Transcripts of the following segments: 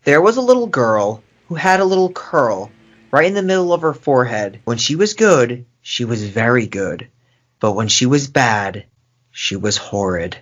There was a little girl who had a little curl right in the middle of her forehead. When she was good, she was very good. But when she was bad, she was horrid.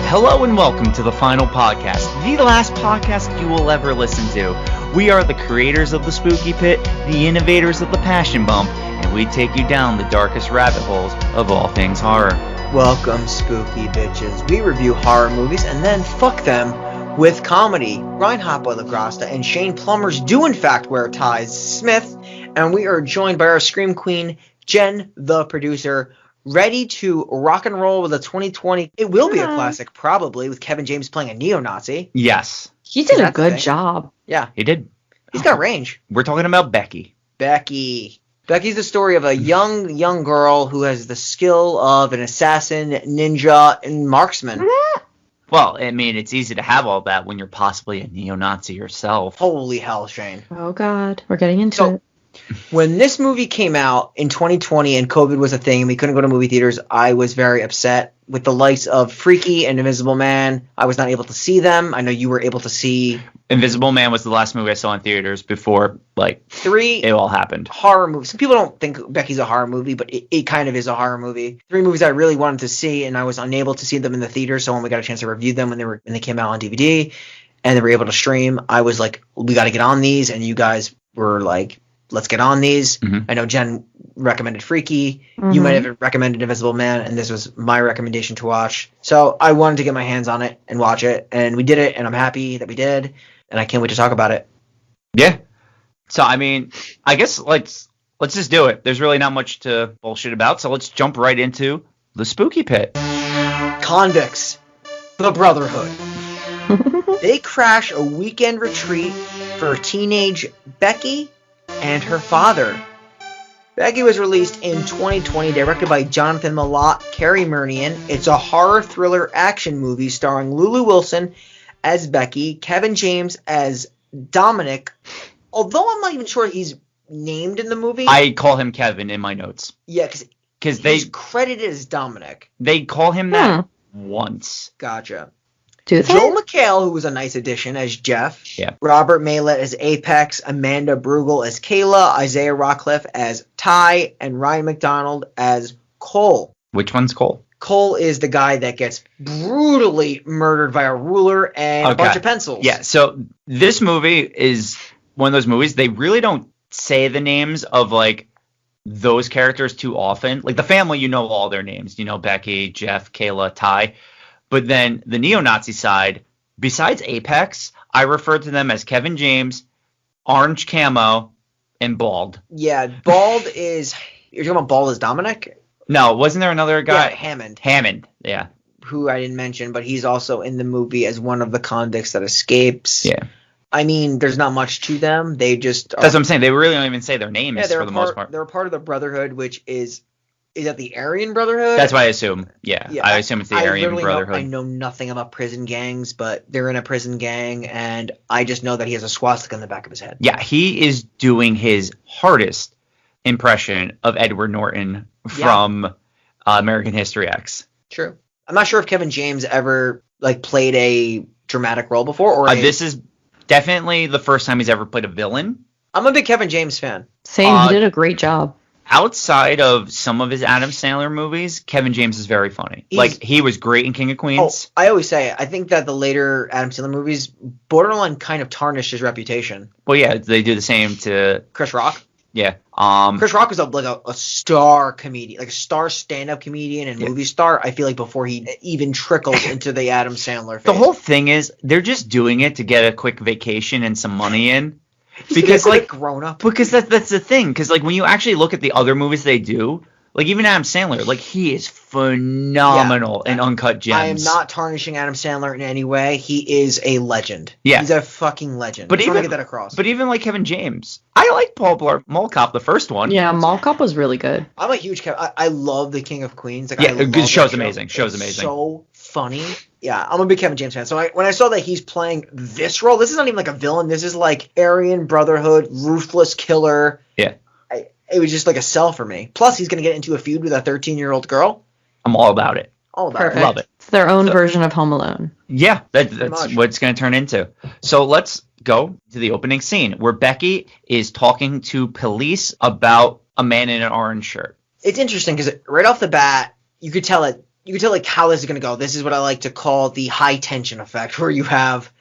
Hello and welcome to the final podcast, the last podcast you will ever listen to. We are the creators of the Spooky Pit, the innovators of the Passion Bump, and we take you down the darkest rabbit holes of all things horror. Welcome, spooky bitches. We review horror movies and then fuck them with comedy. Reinhard Boyle-Lagrosta and Shane Plumbers do in fact wear ties, Smith, and we are joined by our Scream Queen, Jen, the producer, ready to rock and roll with a 2020. It will be a classic, probably, with Kevin James playing a neo-Nazi. Yes. He did a good job. Yeah. He did. He's got range. We're talking about Becky. Becky. Becky's the story of a young girl who has the skill of an assassin, ninja, and marksman. Well, I mean, it's easy to have all that when you're possibly a neo-Nazi yourself. Holy hell, Shane. Oh, God. We're getting into it. When this movie came out in 2020 and COVID was a thing and we couldn't go to movie theaters, I was very upset. With the likes of Freaky and Invisible Man, I was not able to see them. I know you were able to see. Invisible Man was the last movie I saw in theaters before, it all happened. Horror movies. Some people don't think Becky's a horror movie, but it kind of is a horror movie. 3 movies I really wanted to see, and I was unable to see them in the theater, so when we got a chance to review them when they came out on DVD and they were able to stream, I was like, we got to get on these, and you guys were like, let's get on these. I know Jen recommended Freaky. You might have recommended Invisible Man, and this was my recommendation to watch. So I wanted to get my hands on it and watch it, and we did it, and I'm happy that we did, and I can't wait to talk about it. Yeah. So, I mean, I guess let's just do it. There's really not much to bullshit about, so let's jump right into the Spooky Pit. Convicts. The Brotherhood. They crash a weekend retreat for teenage Becky and her father. Becky was released in 2020, directed by Jonathan Milott, Carrie Murnian. It's a horror thriller action movie starring Lulu Wilson as Becky, Kevin James as Dominic, although I'm not even sure he's named in the movie. I call him Kevin in my notes. Yeah, because he's credited as Dominic. They call him that once. Gotcha. Do they? Joel McHale, who was a nice addition as Jeff. Yeah. Robert Maylett as Apex. Amanda Brugel as Kayla. Isaiah Rockcliffe as Ty. And Ryan McDonald as Cole. Which one's Cole? Cole is the guy that gets brutally murdered by a ruler and a bunch of pencils. Yeah, so this movie is one of those movies, they really don't say the names of, those characters too often. Like, the family, you know all their names. You know Becky, Jeff, Kayla, Ty. But then the neo-Nazi side, besides Apex, I refer to them as Kevin James, Orange Camo, and Bald. Yeah, Bald is... You're talking about Bald as Dominic? No, wasn't there another guy? Yeah, Hammond. Hammond, yeah. Who I didn't mention, but he's also in the movie as one of the convicts that escapes. Yeah. I mean, there's not much to them. They just are... That's what I'm saying. They really don't even say their names for the most part. They're a part of the Brotherhood, which is... Is that the Aryan Brotherhood? That's what I assume. Yeah, I assume it's the Aryan Brotherhood. I know nothing about prison gangs, but they're in a prison gang, and I just know that he has a swastika in the back of his head. Yeah, he is doing his hardest impression of Edward Norton from American History X. True. I'm not sure if Kevin James ever played a dramatic role before, or this is definitely the first time he's ever played a villain. I'm a big Kevin James fan. Same. He did a great job. Outside of some of his Adam Sandler movies, Kevin James is very funny. He was great in King of Queens. I always say, I think that the later Adam Sandler movies borderline kind of tarnished his reputation. Well, yeah, they do the same to... Chris Rock? Yeah. Chris Rock was a star comedian, a star stand-up comedian and movie star, I feel like, before he even trickled into the Adam Sandler phase. The whole thing is, they're just doing it to get a quick vacation and some money in. Because grown up. Because that's the thing. Because when you actually look at the other movies they do, Like even Adam Sandler, like he is phenomenal in Uncut Gems. I am not tarnishing Adam Sandler in any way. He is a legend. Yeah. He's a fucking legend. But I just want even to get that across. But even like Kevin James, I like Paul Blart Mall Cop, the first one. Yeah, Mall Cop was really good. I'm a huge I love The King of Queens. Like, yeah, the show's amazing. Show's amazing. So funny. Yeah, I'm a big Kevin James fan. So when I saw that he's playing this role, this is not even like a villain. This is like Aryan Brotherhood, ruthless killer. Yeah. It was just like a sell for me. Plus, he's going to get into a feud with a 13-year-old girl. I'm all about it. All about Perfect. it. Love it. It's their own version of Home Alone. Yeah, that's what it's going to turn into. So let's go to the opening scene where Becky is talking to police about a man in an orange shirt. It's interesting because right off the bat, you could tell like how this is going to go. This is what I like to call the high tension effect, where you have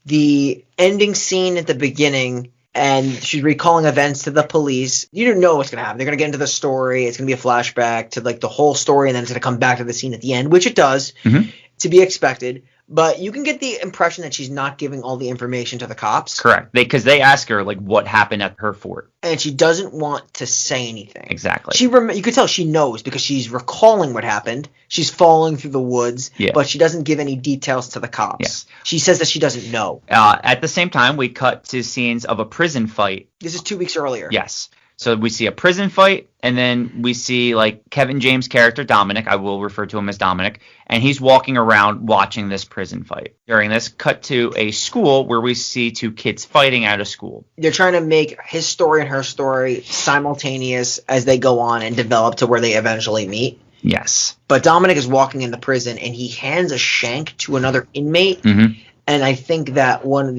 the ending scene at the beginning. And she's recalling events to the police. You don't know what's going to happen. They're going to get into the story. It's going to be a flashback to like the whole story, and then it's going to come back to the scene at the end, which it does, to be expected. But you can get the impression that she's not giving all the information to the cops. Correct. Because they ask her like what happened at her fort. And she doesn't want to say anything. Exactly. You could tell she knows because she's recalling what happened. She's falling through the woods, but she doesn't give any details to the cops. Yeah. She says that she doesn't know. At the same time, we cut to scenes of a prison fight. This is 2 weeks earlier. Yes. So we see a prison fight, and then we see like Kevin James' character, Dominic. I will refer to him as Dominic. And he's walking around watching this prison fight. During this, cut to a school where we see 2 kids fighting out of school. They're trying to make his story and her story simultaneous as they go on and develop to where they eventually meet. Yes. But Dominic is walking in the prison, and he hands a shank to another inmate. And I think that one of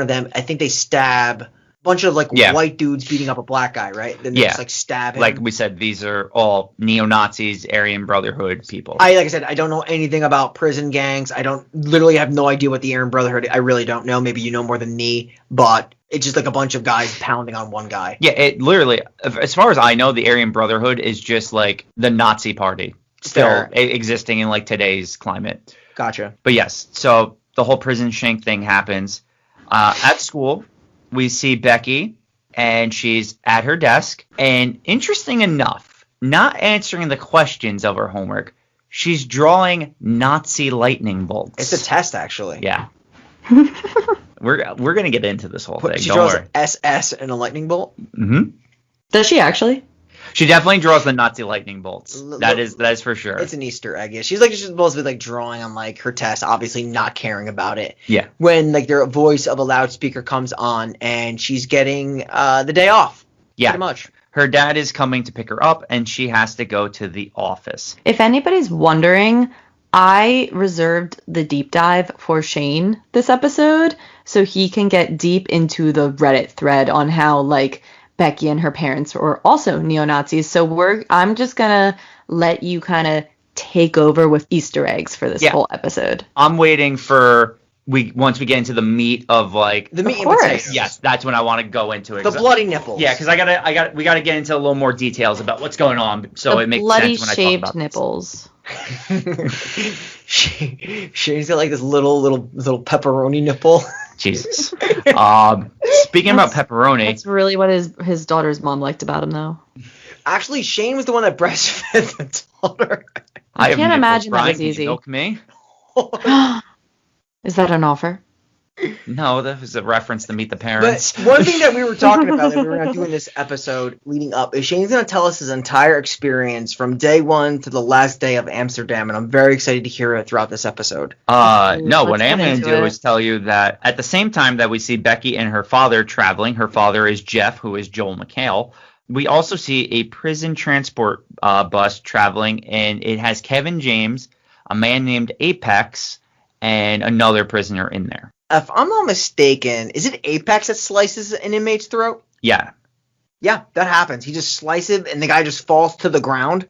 them, I think they stab bunch of like white dudes beating up a black guy, right? Then they just like stab him. Like we said, these are all neo-Nazis, Aryan Brotherhood people. Like I said, I don't know anything about prison gangs. I literally have no idea what the Aryan Brotherhood. I really don't know. Maybe you know more than me, but it's just like a bunch of guys pounding on one guy. Yeah, it literally, as far as I know, the Aryan Brotherhood is just like the Nazi party still existing in like today's climate. Gotcha. But yes, so the whole prison shank thing happens at school. We see Becky, and she's at her desk. And interesting enough, not answering the questions of her homework, she's drawing Nazi lightning bolts. It's a test, actually. Yeah. We're gonna get into this whole thing. She Don't draws worry. an SS and a lightning bolt? Does she actually? She definitely draws the Nazi lightning bolts. That is for sure. It's an Easter egg. Yeah. She's supposed to be like drawing on like her test, obviously not caring about it. Yeah. When like their voice of a loudspeaker comes on and she's getting the day off. Yeah. Pretty much. Her dad is coming to pick her up, and she has to go to the office. If anybody's wondering, I reserved the deep dive for Shane this episode so he can get deep into the Reddit thread on how like Becky and her parents were also neo-Nazis. So I'm just going to let you kind of take over with Easter eggs for this whole episode. I'm waiting for once we get into the meat of like the meat and potatoes. Yes, that's when I want to go into it. The bloody nipples. Yeah, because we gotta get into a little more details about what's going on, so it makes bloody sense when shaved I talk about nipples. Shane's got like this little pepperoni nipple. Jesus. Speaking about pepperoni, that's really what his daughter's mom liked about him, though. Actually, Shane was the one that breastfed the daughter. I can't imagine that was easy. Milk me? Is that an offer? No, that was a reference to Meet the Parents. But one thing that we were talking about that we were not doing this episode leading up is Shane's going to tell us his entire experience from day one to the last day of Amsterdam, and I'm very excited to hear it throughout this episode. No, what I'm going to do is tell you that at the same time that we see Becky and her father traveling, her father is Jeff, who is Joel McHale. We also see a prison transport bus traveling, and it has Kevin James, a man named Apex, and another prisoner in there. If I'm not mistaken, is it Apex that slices an inmate's throat? Yeah. Yeah, that happens. He just slices it, and the guy just falls to the ground,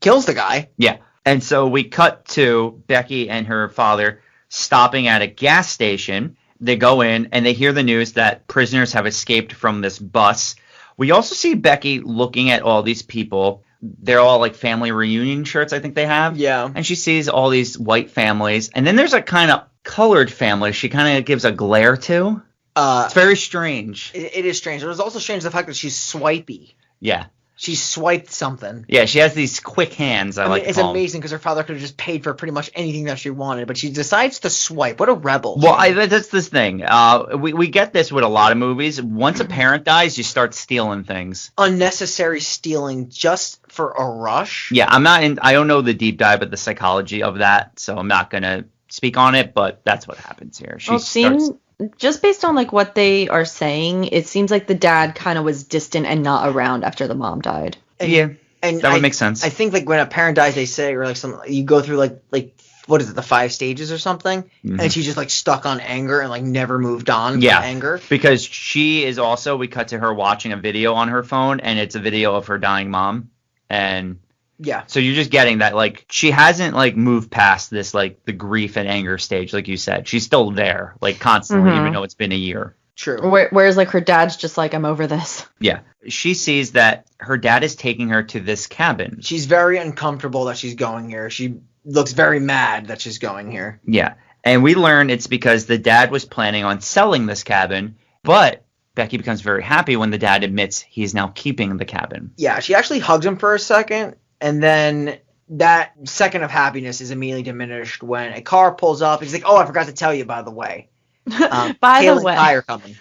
kills the guy. Yeah. And so we cut to Becky and her father stopping at a gas station. They go in, and they hear the news that prisoners have escaped from this bus. We also see Becky looking at all these people. They're all like family reunion shirts, I think they have. Yeah. And she sees all these white families. And then there's a kind of colored family she kind of gives a glare to. It's very strange. It is strange. It was also strange the fact that she's swipey. Yeah. She swiped something. Yeah, she has these quick hands. I like. It's amazing because her father could have just paid for pretty much anything that she wanted, but she decides to swipe. What a rebel! Well, that's this thing. We get this with a lot of movies. Once a parent dies, you start stealing things. Unnecessary stealing just for a rush. Yeah, I don't know the deep dive of the psychology of that, so I'm not gonna speak on it. But that's what happens here. Just based on like what they are saying, it seems like the dad kind of was distant and not around after the mom died. And that would make sense. I think like when a parent dies, they say, or like you go through like what is it, the 5 stages or something, and she's just like stuck on anger and like never moved on from anger. Because she is also, we cut to her watching a video on her phone, and it's a video of her dying mom, and so you're just getting that like she hasn't like moved past this like the grief and anger stage, like you said. She's still there like constantly, even though it's been a year. True. Whereas like her dad's just like, I'm over this. Yeah. She sees that her dad is taking her to this cabin. She's very uncomfortable that she's going here. She looks very mad that she's going here. Yeah. And we learn it's because the dad was planning on selling this cabin, but Becky becomes very happy when the dad admits he's now keeping the cabin. Yeah, she actually hugs him for a second, and then that second of happiness is immediately diminished when a car pulls up. He's like, "Oh, I forgot to tell you, by the way." By the way, Ty are coming.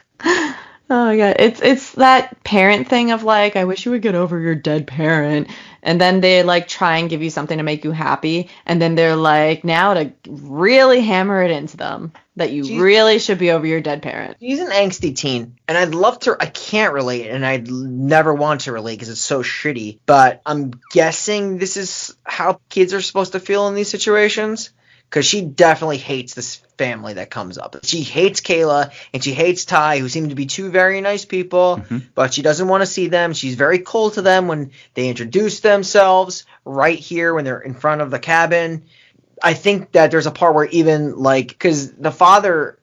Oh my god, it's that parent thing of like, I wish you would get over your dead parent, and then they like try and give you something to make you happy, and then they're like, now to really hammer it into them that you really should be over your dead parent. She's an angsty teen, and I'd love to. I can't relate, and I'd never want to relate because it's so shitty. But I'm guessing this is how kids are supposed to feel in these situations. Because she definitely hates this family that comes up. She hates Kayla, and she hates Ty, who seem to be two very nice people, but she doesn't want to see them. She's very cold to them when they introduce themselves right here when they're in front of the cabin. I think that there's a part where even, like, because the father,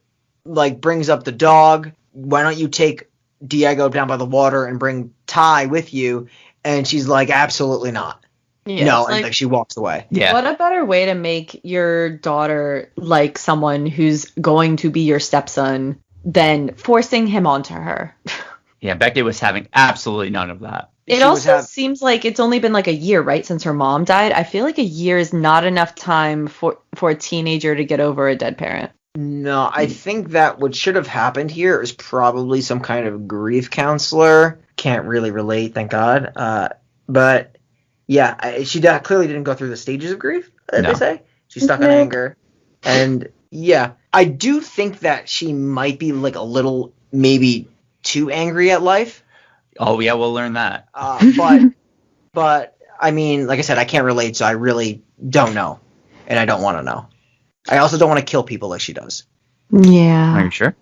like, brings up the dog. Why don't you take Diego down by the water and bring Ty with you? And she's like, absolutely not. Yeah, no, and like she walks away. Yeah. What a better way to make your daughter like someone who's going to be your stepson than forcing him onto her. Yeah, Becky was having absolutely none of that. It also seems like it's only been like a year, right, since her mom died. I feel like a year is not enough time for a teenager to get over a dead parent. No, I think that what should have happened here is probably some kind of grief counselor. Can't really relate, thank God. But yeah, she clearly didn't go through the stages of grief, they say. She's stuck on anger. And yeah, I do think that she might be like a little maybe too angry at life. Oh, yeah, we'll learn that. But I mean, like I said, I can't relate, so I really don't know. And I don't want to know. I also don't want to kill people like she does. Yeah. Are you sure?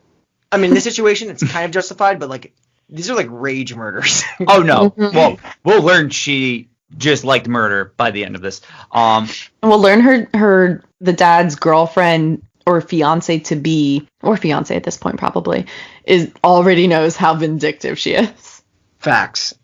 I mean, in this situation, it's kind of justified, but like these are like rage murders. Oh, no. Well, we'll learn she just liked murder by the end of this. And we'll learn the dad's girlfriend or fiance to be, or fiance at this point probably, already knows how vindictive she is. Facts.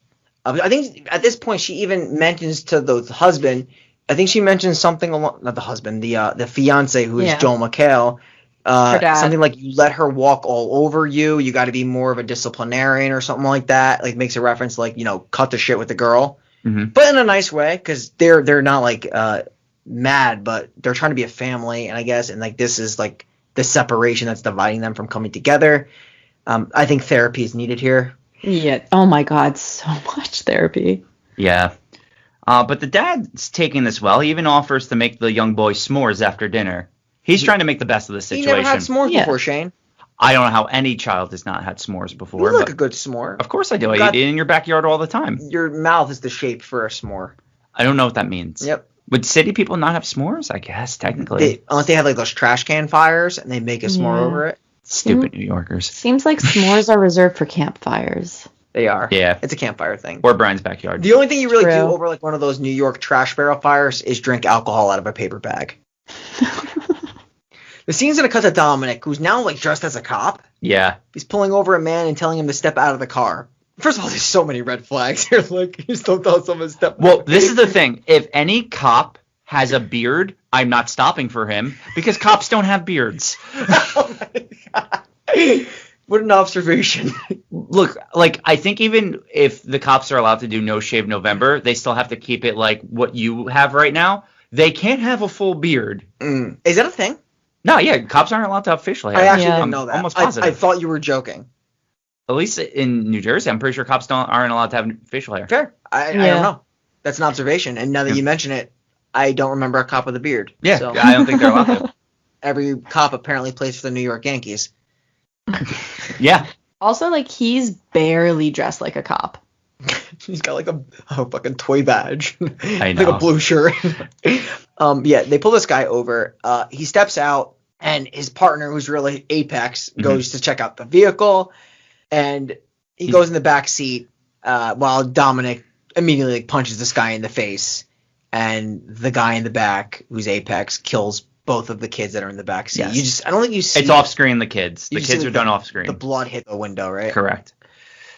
I think at this point she even mentions to the husband. I think she mentions something along, not the husband, the fiance who is Joel McHale. Something like, you let her walk all over you. You got to be more of a disciplinarian or something like that. Like makes a reference like, cut the shit with the girl. But in a nice way, because they're not like mad, but they're trying to be a family, and I guess, and like this is like the separation that's dividing them from coming together. I think therapy is needed here. Yeah. Oh my God, so much therapy. Yeah. But the dad's taking this well. He even offers to make the young boy s'mores after dinner. He's trying to make the best of the situation. He never had s'mores before, Shane. I don't know how any child has not had s'mores before. You like a good s'more. Of course I do. I eat it in your backyard all the time. Your mouth is the shape for a s'more. I don't know what that means. Yep. Would city people not have s'mores? I guess, technically. Unless they have like those trash can fires and they make a s'more over it. Stupid New Yorkers. Seems like s'mores are reserved for campfires. They are. Yeah. It's a campfire thing. Or Brian's backyard. The only thing you really do over like one of those New York trash barrel fires is drink alcohol out of a paper bag. The scene's gonna cut to Dominic, who's now like dressed as a cop. Yeah. He's pulling over a man and telling him to step out of the car. First of all, there's so many red flags here. Like, you still tell someone to step. Well, this is the thing. If any cop has a beard, I'm not stopping for him because cops don't have beards. Oh my God. What an observation. Look, like, I think even if the cops are allowed to do No Shave November, they still have to keep it like what you have right now. They can't have a full beard. Is that a thing? No, yeah, cops aren't allowed to have facial hair. I actually Yeah. didn't know that. Almost positive. I thought you were joking. At least in New Jersey, I'm pretty sure cops aren't allowed to have facial hair. Fair. I don't know. That's an observation. And now that you mention it, I don't remember a cop with a beard. Yeah, So I don't think they're allowed to. every cop apparently plays for the New York Yankees. Yeah. Also, like, he's barely dressed like a cop. He's got like a fucking toy badge. I Like know. a blue shirt. Yeah, they pull this guy over. He steps out, and his partner, who's really Apex, goes to check out the vehicle, and he goes in the back seat while Dominic immediately like, punches this guy in the face, and the guy in the back, who's Apex, kills both of the kids that are in the back seat. Yes. I don't think you see. It's off screen, the kids. The you kids see are done off screen. The blood hit the window, right? Correct.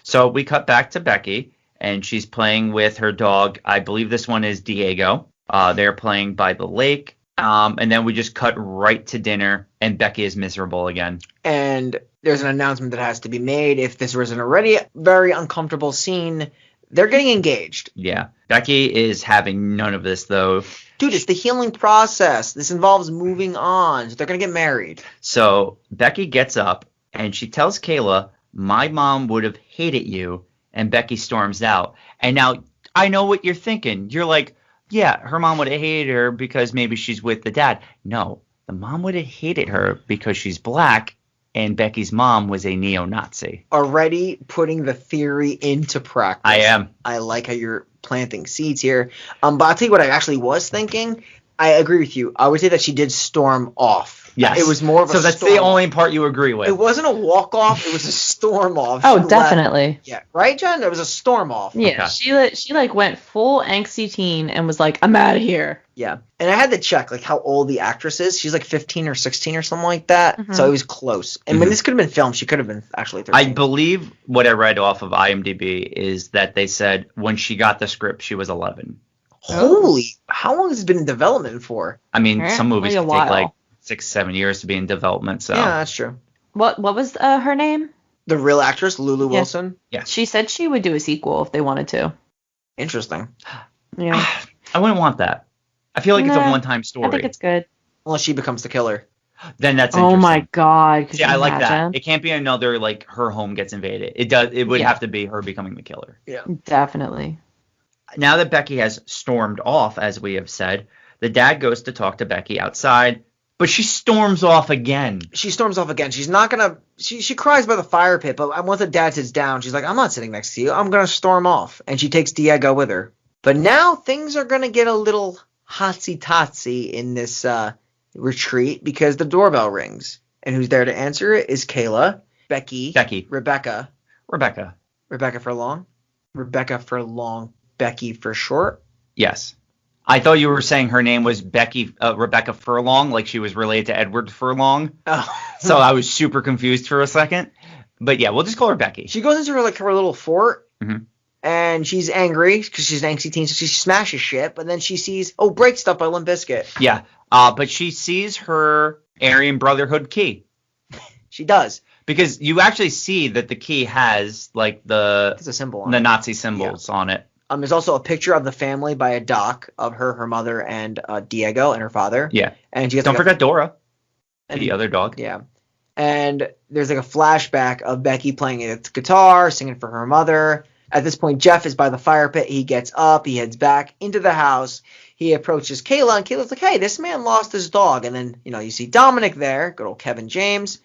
So we cut back to Becky, and she's playing with her dog. I believe this one is Diego. They're playing by the lake. And then we just cut right to dinner, and Becky is miserable again. And there's an announcement that has to be made. If this was an already very uncomfortable scene, they're getting engaged. Yeah. Becky is having none of this, though. Dude, it's the healing process. This involves moving on. So they're going to get married. So Becky gets up, and she tells Kayla, my mom would have hated you, and Becky storms out. And now I know what you're thinking. You're like, yeah, her mom would have hated her because maybe she's with the dad. No, the mom would have hated her because she's black, and Becky's mom was a neo-Nazi. Already putting the theory into practice. I am. I like how you're planting seeds here. But I'll tell you what I actually was thinking. I agree with you. I would say that she did storm off. Yes. It was more of a So that's storm the only part you agree with. It wasn't a walk-off. It was a storm off. Oh, She left. definitely. Yeah. Right, Jen? It was a storm off. Yeah, Okay. she like went full angsty teen and was like, I'm out of here. Yeah. And I had to check like how old the actress is. She's like 15 or 16 or something like that. So it was close. And when this could have been filmed, she could have been actually 13. I believe what I read off of IMDb is that they said when she got the script, she was 11. Holy, how long has it been in development for? I mean, some movies Apparently can a take while. like 6-7 years to be in development. So Yeah, that's true. What was her name? The real actress, Lulu Wilson. She said she would do a sequel if they wanted to. Interesting. Yeah. I wouldn't want that. I feel like it's a Nah, one-time story. I think it's good. Unless she becomes the killer. Then that's Oh interesting. my god. Could Yeah, you I like imagine? that. It can't be another like her home gets invaded. It would Yeah. have to be her becoming the killer. Yeah. Definitely. Now that Becky has stormed off, as we have said, the dad goes to talk to Becky outside, but she storms off again. She storms off again. She's not gonna. She cries by the fire pit, but once the dad sits down, she's like, "I'm not sitting next to you. I'm gonna storm off." And she takes Diego with her. But now things are gonna get a little hotsy-totsy in this retreat because the doorbell rings, and who's there to answer it is Kayla, Becky, Rebecca Furlong, Becky for short. Yes. I thought you were saying her name was Rebecca Furlong, like she was related to Edward Furlong. Oh. So I was super confused for a second. But yeah, we'll just call her Becky. She goes into her little fort, Mhm. and she's angry because she's an angsty teen, so she smashes shit. But then she sees, Break Stuff by Limp Bizkit. Yeah. But she sees her Aryan Brotherhood key. She does. Because you actually see that the key has like There's a symbol on the it. Nazi symbols on it. There's also a picture of the family by a dock of her mother, and Diego and her father. Yeah. And she gets Don't forget Dora, and, the other dog. Yeah. And there's like a flashback of Becky playing the guitar, singing for her mother. At this point, Jeff is by the fire pit. He gets up. He heads back into the house. He approaches Kayla, and Kayla's like, "Hey, this man lost his dog." And then, you see Dominic there, good old Kevin James.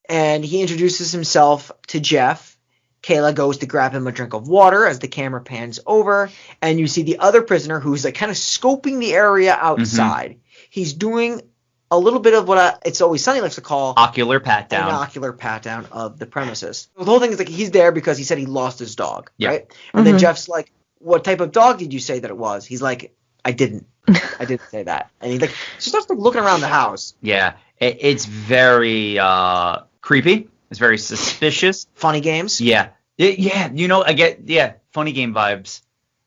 And he introduces himself to Jeff. Kayla goes to grab him a drink of water as the camera pans over. And you see the other prisoner who's like kind of scoping the area outside. He's doing a little bit of what It's Always Sunny likes to call Ocular pat down. an ocular pat down of the premises. The whole thing is like he's there because he said he lost his dog, right? And then Jeff's like, "What type of dog did you say that it was?" He's like, "I didn't say that." And he she starts like looking around the house. Yeah, it's very creepy. It's very suspicious. Funny games. Yeah, I get funny game vibes,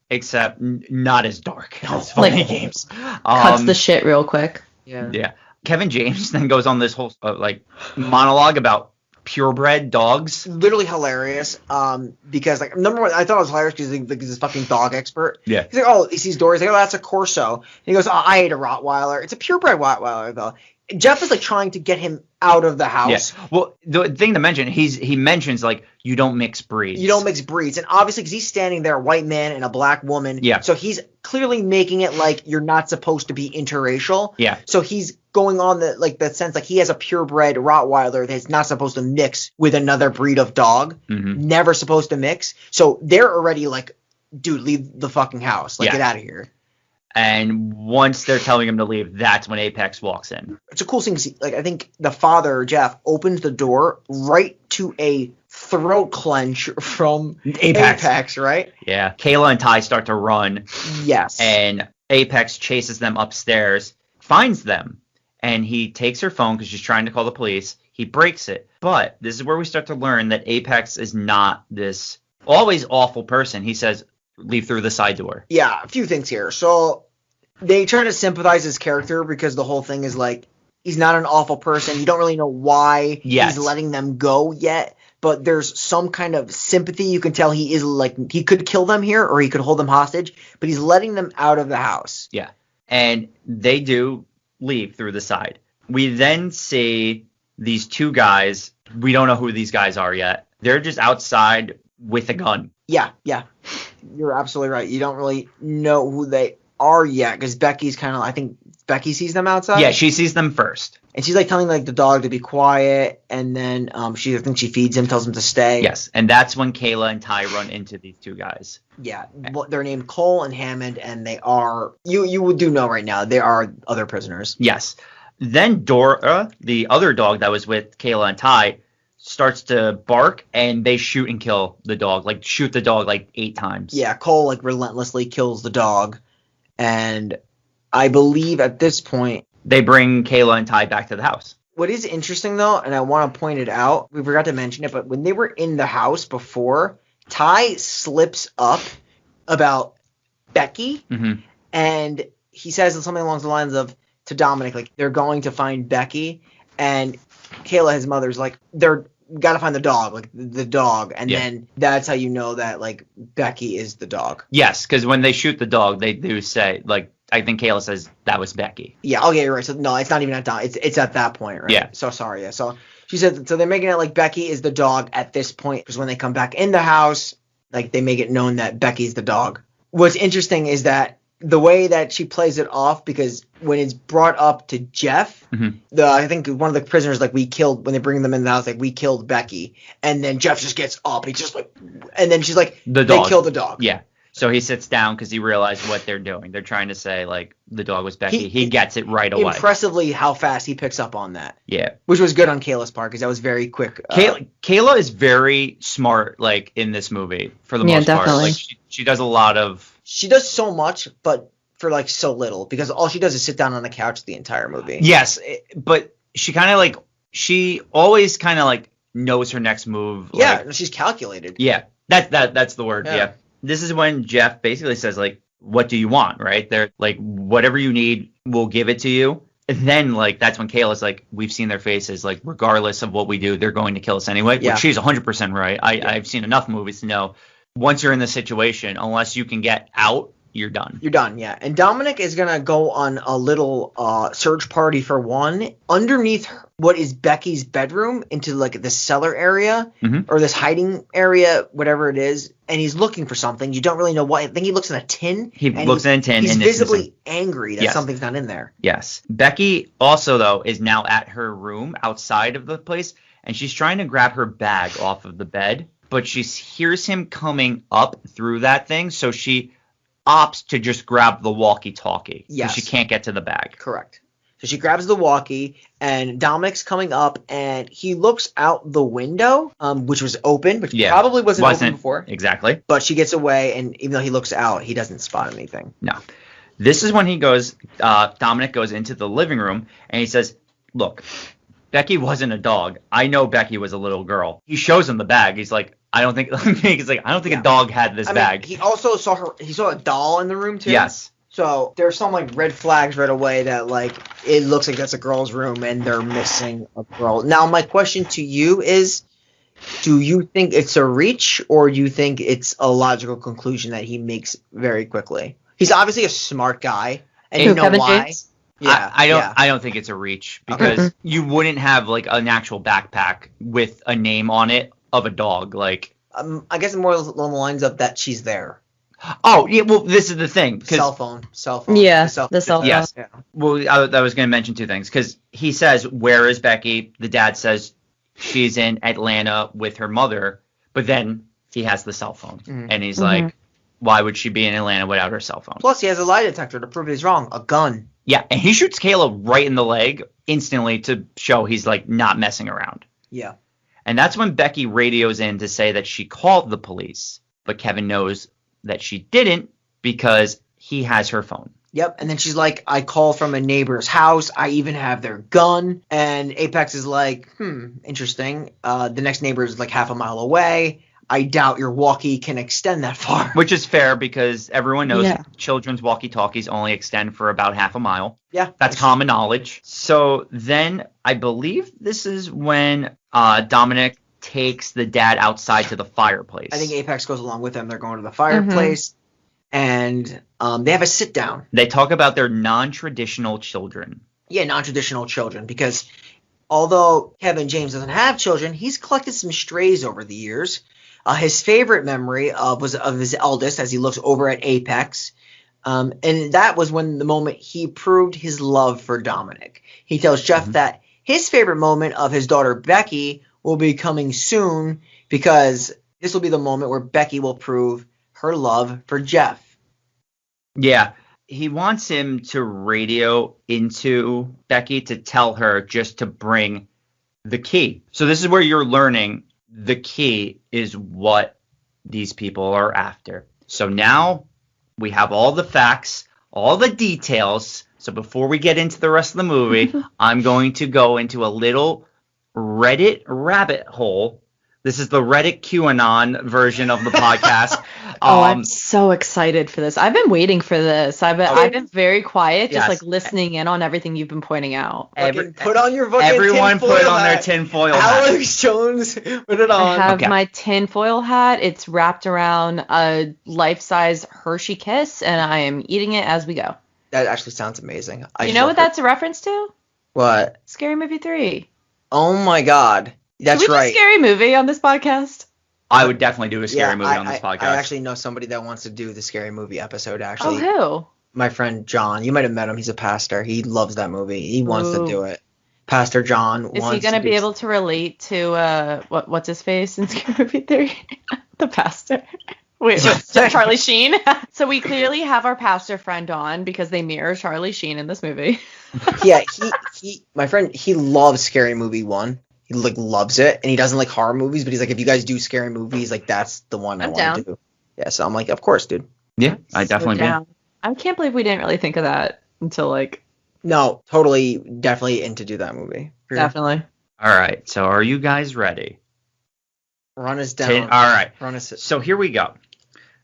except not as dark as funny games. Cuts the shit real quick. Yeah. Yeah. Kevin James then goes on this whole monologue about purebred dogs. Literally hilarious. Because like number one, I thought it was hilarious because he's this fucking dog expert. Yeah. He's like, oh, he sees Dory. He's like, oh, that's a Corso. And he goes, oh, I ate a Rottweiler. It's a purebred Rottweiler though. Jeff is like trying to get him out of the house. Yeah. Well, the thing to mention, he mentions like you don't mix breeds. You don't mix breeds, and obviously because he's standing there, a white man and a black woman. Yeah. So he's clearly making it like you're not supposed to be interracial. Yeah. So he's going on that sense like he has a purebred Rottweiler that's not supposed to mix with another breed of dog. Mm-hmm. Never supposed to mix. So they're already like, dude, leave the fucking house. Like, get out of here. And once they're telling him to leave, that's when Apex walks in. It's a cool thing to see. Like, I think the father, Jeff, opens the door right to a throat clench from Apex, right? Yeah. Kayla and Ty start to run. Yes. And Apex chases them upstairs, finds them, and he takes her phone because she's trying to call the police. He breaks it. But this is where we start to learn that Apex is not this always awful person. He says, leave through the side door. Yeah, a few things here. So they try to sympathize his character because the whole thing is like he's not an awful person. You don't really know why he's letting them go yet, but there's some kind of sympathy. You can tell he is like he could kill them here or he could hold them hostage, but he's letting them out of the house. Yeah, and they do leave through the side. We then see these two guys. We don't know who these guys are yet. They're just outside with a gun. Yeah. You're absolutely right. You don't really know who they are yet because Becky's kind of, I think Becky sees them outside. Yeah, she sees them first. And she's like telling like the dog to be quiet, and then I think she feeds him, tells him to stay. Yes, and that's when Kayla and Ty run into these two guys. Yeah, they're named Cole and Hammond, and they are, you do know right now, they are other prisoners. Yes. Then Dora, the other dog that was with Kayla and Ty, starts to bark, and they shoot and kill the dog. Like, shoot the dog, 8 times. Yeah, Cole, relentlessly kills the dog. And I believe at this point... they bring Kayla and Ty back to the house. What is interesting, though, and I want to point it out, we forgot to mention it, but when they were in the house before, Ty slips up about Becky, and he says something along the lines of, to Dominic, they're going to find Becky, and Kayla, his mother's they're got to find the dog, the dog, and then that's how you know that Becky is the dog. Yes, because when they shoot the dog, they do say I think Kayla says that was Becky. Yeah, okay, you're right. So no, it's not even at dog. It's at that point, right? Yeah. So sorry, yeah. So she said so they're making it like Becky is the dog at this point because when they come back in the house, they make it known that Becky's the dog. What's interesting is that the way that she plays it off, because when it's brought up to Jeff, I think one of the prisoners we killed when they bring them in the house, we killed Becky, and then Jeff just gets up, he's just and then she's like, the dog. They killed the dog. Yeah. So he sits down because he realized what they're doing. They're trying to say the dog was Becky. He gets it right away. Impressively how fast he picks up on that. Yeah. Which was good on Kayla's part because that was very quick. Kayla is very smart in this movie for the most definitely. part. She does a lot of. She does so much, but for so little, because all she does is sit down on the couch the entire movie. Yes, but she kind of she always kind of knows her next move. Yeah, she's calculated. Yeah, that's the word. Yeah. This is when Jeff basically says what do you want? Right? They're whatever you need, we'll give it to you. And then that's when Kayla's we've seen their faces, regardless of what we do, they're going to kill us anyway. Yeah. Which she's 100% right. I've seen enough movies to know once you're in this situation, unless you can get out, you're done. You're done, yeah. And Dominic is going to go on a little search party for one underneath what is Becky's bedroom into the cellar area or this hiding area, whatever it is. And he's looking for something. You don't really know what. I think he looks in a tin. He looks in a tin. He's and visibly angry that something's not in there. Yes. Becky also, though, is now at her room outside of the place. And she's trying to grab her bag off of the bed. But she hears him coming up through that thing. So she opts to just grab the walkie-talkie. Yes. She can't get to the bag. Correct. So she grabs the walkie, and Dominic's coming up, and he looks out the window, which was open, which probably wasn't open before. Exactly. But she gets away, and even though he looks out, he doesn't spot anything. No. This is when he goes, Dominic goes into the living room, and he says, look, Becky wasn't a dog. I know Becky was a little girl. He shows him the bag. He's like, I don't think a dog had this bag. He also saw a doll in the room too. Yes. So there's some like red flags right away that like it looks like that's a girl's room and they're missing a girl. Now my question to you is, do you think it's a reach or do you think it's a logical conclusion that he makes very quickly? He's obviously a smart guy, and you know Kevin why? James? Yeah, I don't think it's a reach because you wouldn't have like an actual backpack with a name on it of a dog. Like, I guess more along the lines of that she's there. oh yeah, well this is the thing. Cell phone. Yeah, the cell phone. Yes. Yeah. Well, I was going to mention two things because he says, "Where is Becky?" The dad says she's in Atlanta with her mother, but then he has the cell phone, and he's like, "Why would she be in Atlanta without her cell phone?" Plus, he has a lie detector to prove he's wrong. A gun. Yeah, and he shoots Kayla right in the leg instantly to show he's like not messing around. Yeah. And that's when Becky radios in to say that she called the police, but Kevin knows that she didn't because he has her phone. Yep, and then she's like, I call from a neighbor's house. I even have their gun. And Apex is like, interesting. The next neighbor is like half a mile away. I doubt your walkie can extend that far. Which is fair because everyone knows children's walkie-talkies only extend for about half a mile. Yeah. That's common knowledge. So then I believe this is when Dominic takes the dad outside to the fireplace. I think Apex goes along with them. They're going to the fireplace. And they have a sit down. They talk about their non-traditional children. Yeah, non-traditional children. Because although Kevin James doesn't have children, he's collected some strays over the years. His favorite memory was of his eldest as he looks over at Apex. And that was when the moment he proved his love for Dominic. He tells Jeff that his favorite moment of his daughter Becky will be coming soon because this will be the moment where Becky will prove her love for Jeff. Yeah. He wants him to radio into Becky to tell her just to bring the key. So this is where you're learning the key is what these people are after. So now we have all the facts, all the details. So before we get into the rest of the movie, I'm going to go into a little Reddit rabbit hole. This is the Reddit QAnon version of the podcast. I'm so excited for this. I've been waiting for this. I've been very quiet, just like listening in on everything you've been pointing out. Put on your fucking everyone tinfoil put on hat. their tinfoil hat. Alex Jones, put it on. I have my tinfoil hat. It's wrapped around a life-size Hershey Kiss, and I am eating it as we go. That actually sounds amazing. You know what that's a reference to? What? Scary Movie 3. Oh my God. That's Can we right. do Scary Movie on this podcast? I would definitely do a scary movie on this podcast. I actually know somebody that wants to do the Scary Movie episode, actually. Oh, who? My friend John. You might have met him. He's a pastor. He loves that movie. He wants to do it. Pastor John wants to Is he going to be able to relate to what's his face in Scary Movie 3? The pastor. Wait, Charlie Sheen? So we clearly have our pastor friend on because they mirror Charlie Sheen in this movie. Yeah, my friend, he loves Scary Movie 1. He like loves it, and he doesn't like horror movies, but he's like, if you guys do scary movies, like that's the one I want to do. Yeah, so I'm like, of course, dude. Yeah, I definitely do. I can't believe we didn't really think of that until like. No, totally, definitely in to do that movie. Definitely. All right, so are you guys ready? Run us down. All right. Run us. So here we go.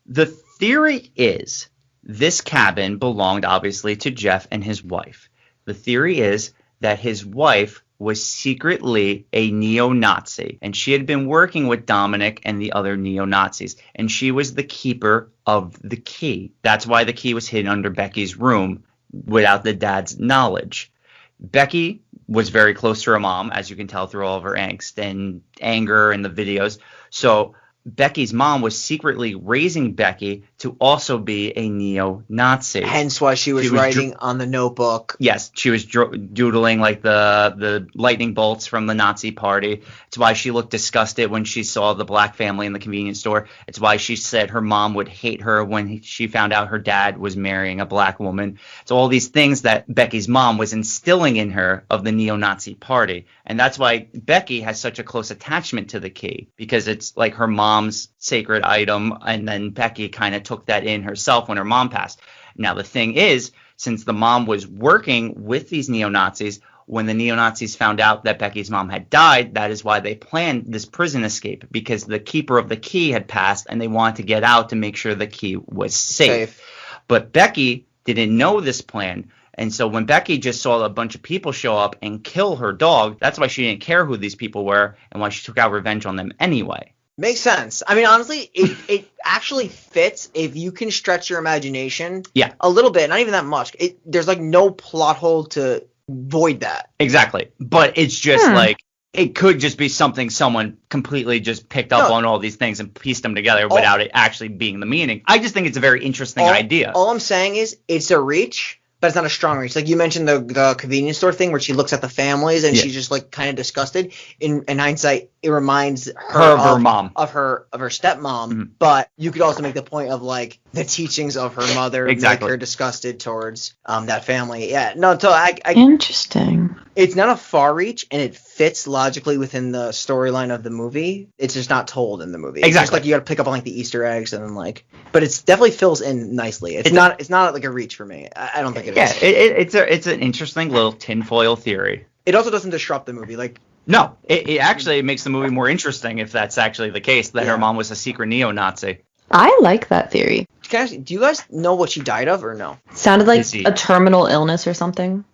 The theory is this cabin belonged obviously to Jeff and his wife. The theory is that his wife was secretly a neo-Nazi, and she had been working with Dominic and the other neo-Nazis, and she was the keeper of the key. That's why the key was hidden under Becky's room without the dad's knowledge. Becky was very close to her mom, as you can tell through all of her angst and anger in the videos. So Becky's mom was secretly raising Becky to also be a neo-Nazi. Hence why she was writing on the notebook. Yes, she was doodling like the lightning bolts from the Nazi party. It's why she looked disgusted when she saw the black family in the convenience store. It's why she said her mom would hate her when she found out her dad was marrying a black woman. It's all these things that Becky's mom was instilling in her of the neo-Nazi party. And that's why Becky has such a close attachment to the key, because it's like her mom's sacred item, and then Becky kind of took that in herself when her mom passed. Now, the thing is, since the mom was working with these neo-Nazis, when the neo-Nazis found out that Becky's mom had died, that is why they planned this prison escape, because the keeper of the key had passed, and they wanted to get out to make sure the key was safe. But Becky didn't know this plan. And so when Becky just saw a bunch of people show up and kill her dog, that's why she didn't care who these people were and why she took out revenge on them anyway. Makes sense. I mean, honestly, it actually fits if you can stretch your imagination a little bit, not even that much. There's like no plot hole to void that. Exactly. But it's just like, it could just be something someone completely just picked up on all these things and pieced them together without it actually being the meaning. I just think it's a very interesting idea. All I'm saying is it's a reach, but it's not a strong reach. Like you mentioned the convenience store thing where she looks at the families and she's just like kind of disgusted. In hindsight, it reminds her of her mom, of her stepmom. But you could also make the point of like the teachings of her mother make her disgusted towards that family. Yeah, no, so interesting. It's not a far reach, and it fits logically within the storyline of the movie. It's just not told in the movie. It's just like you got to pick up on like the Easter eggs and then like, but it's definitely fills in nicely. It's not like a reach for me. I don't think it is. Yeah, it's an interesting little tinfoil theory. It also doesn't disrupt the movie. Like no, it actually makes the movie more interesting if that's actually the case, that her mom was a secret neo-Nazi. I like that theory. Do you guys know what she died of or no? Sounded like a terminal illness or something.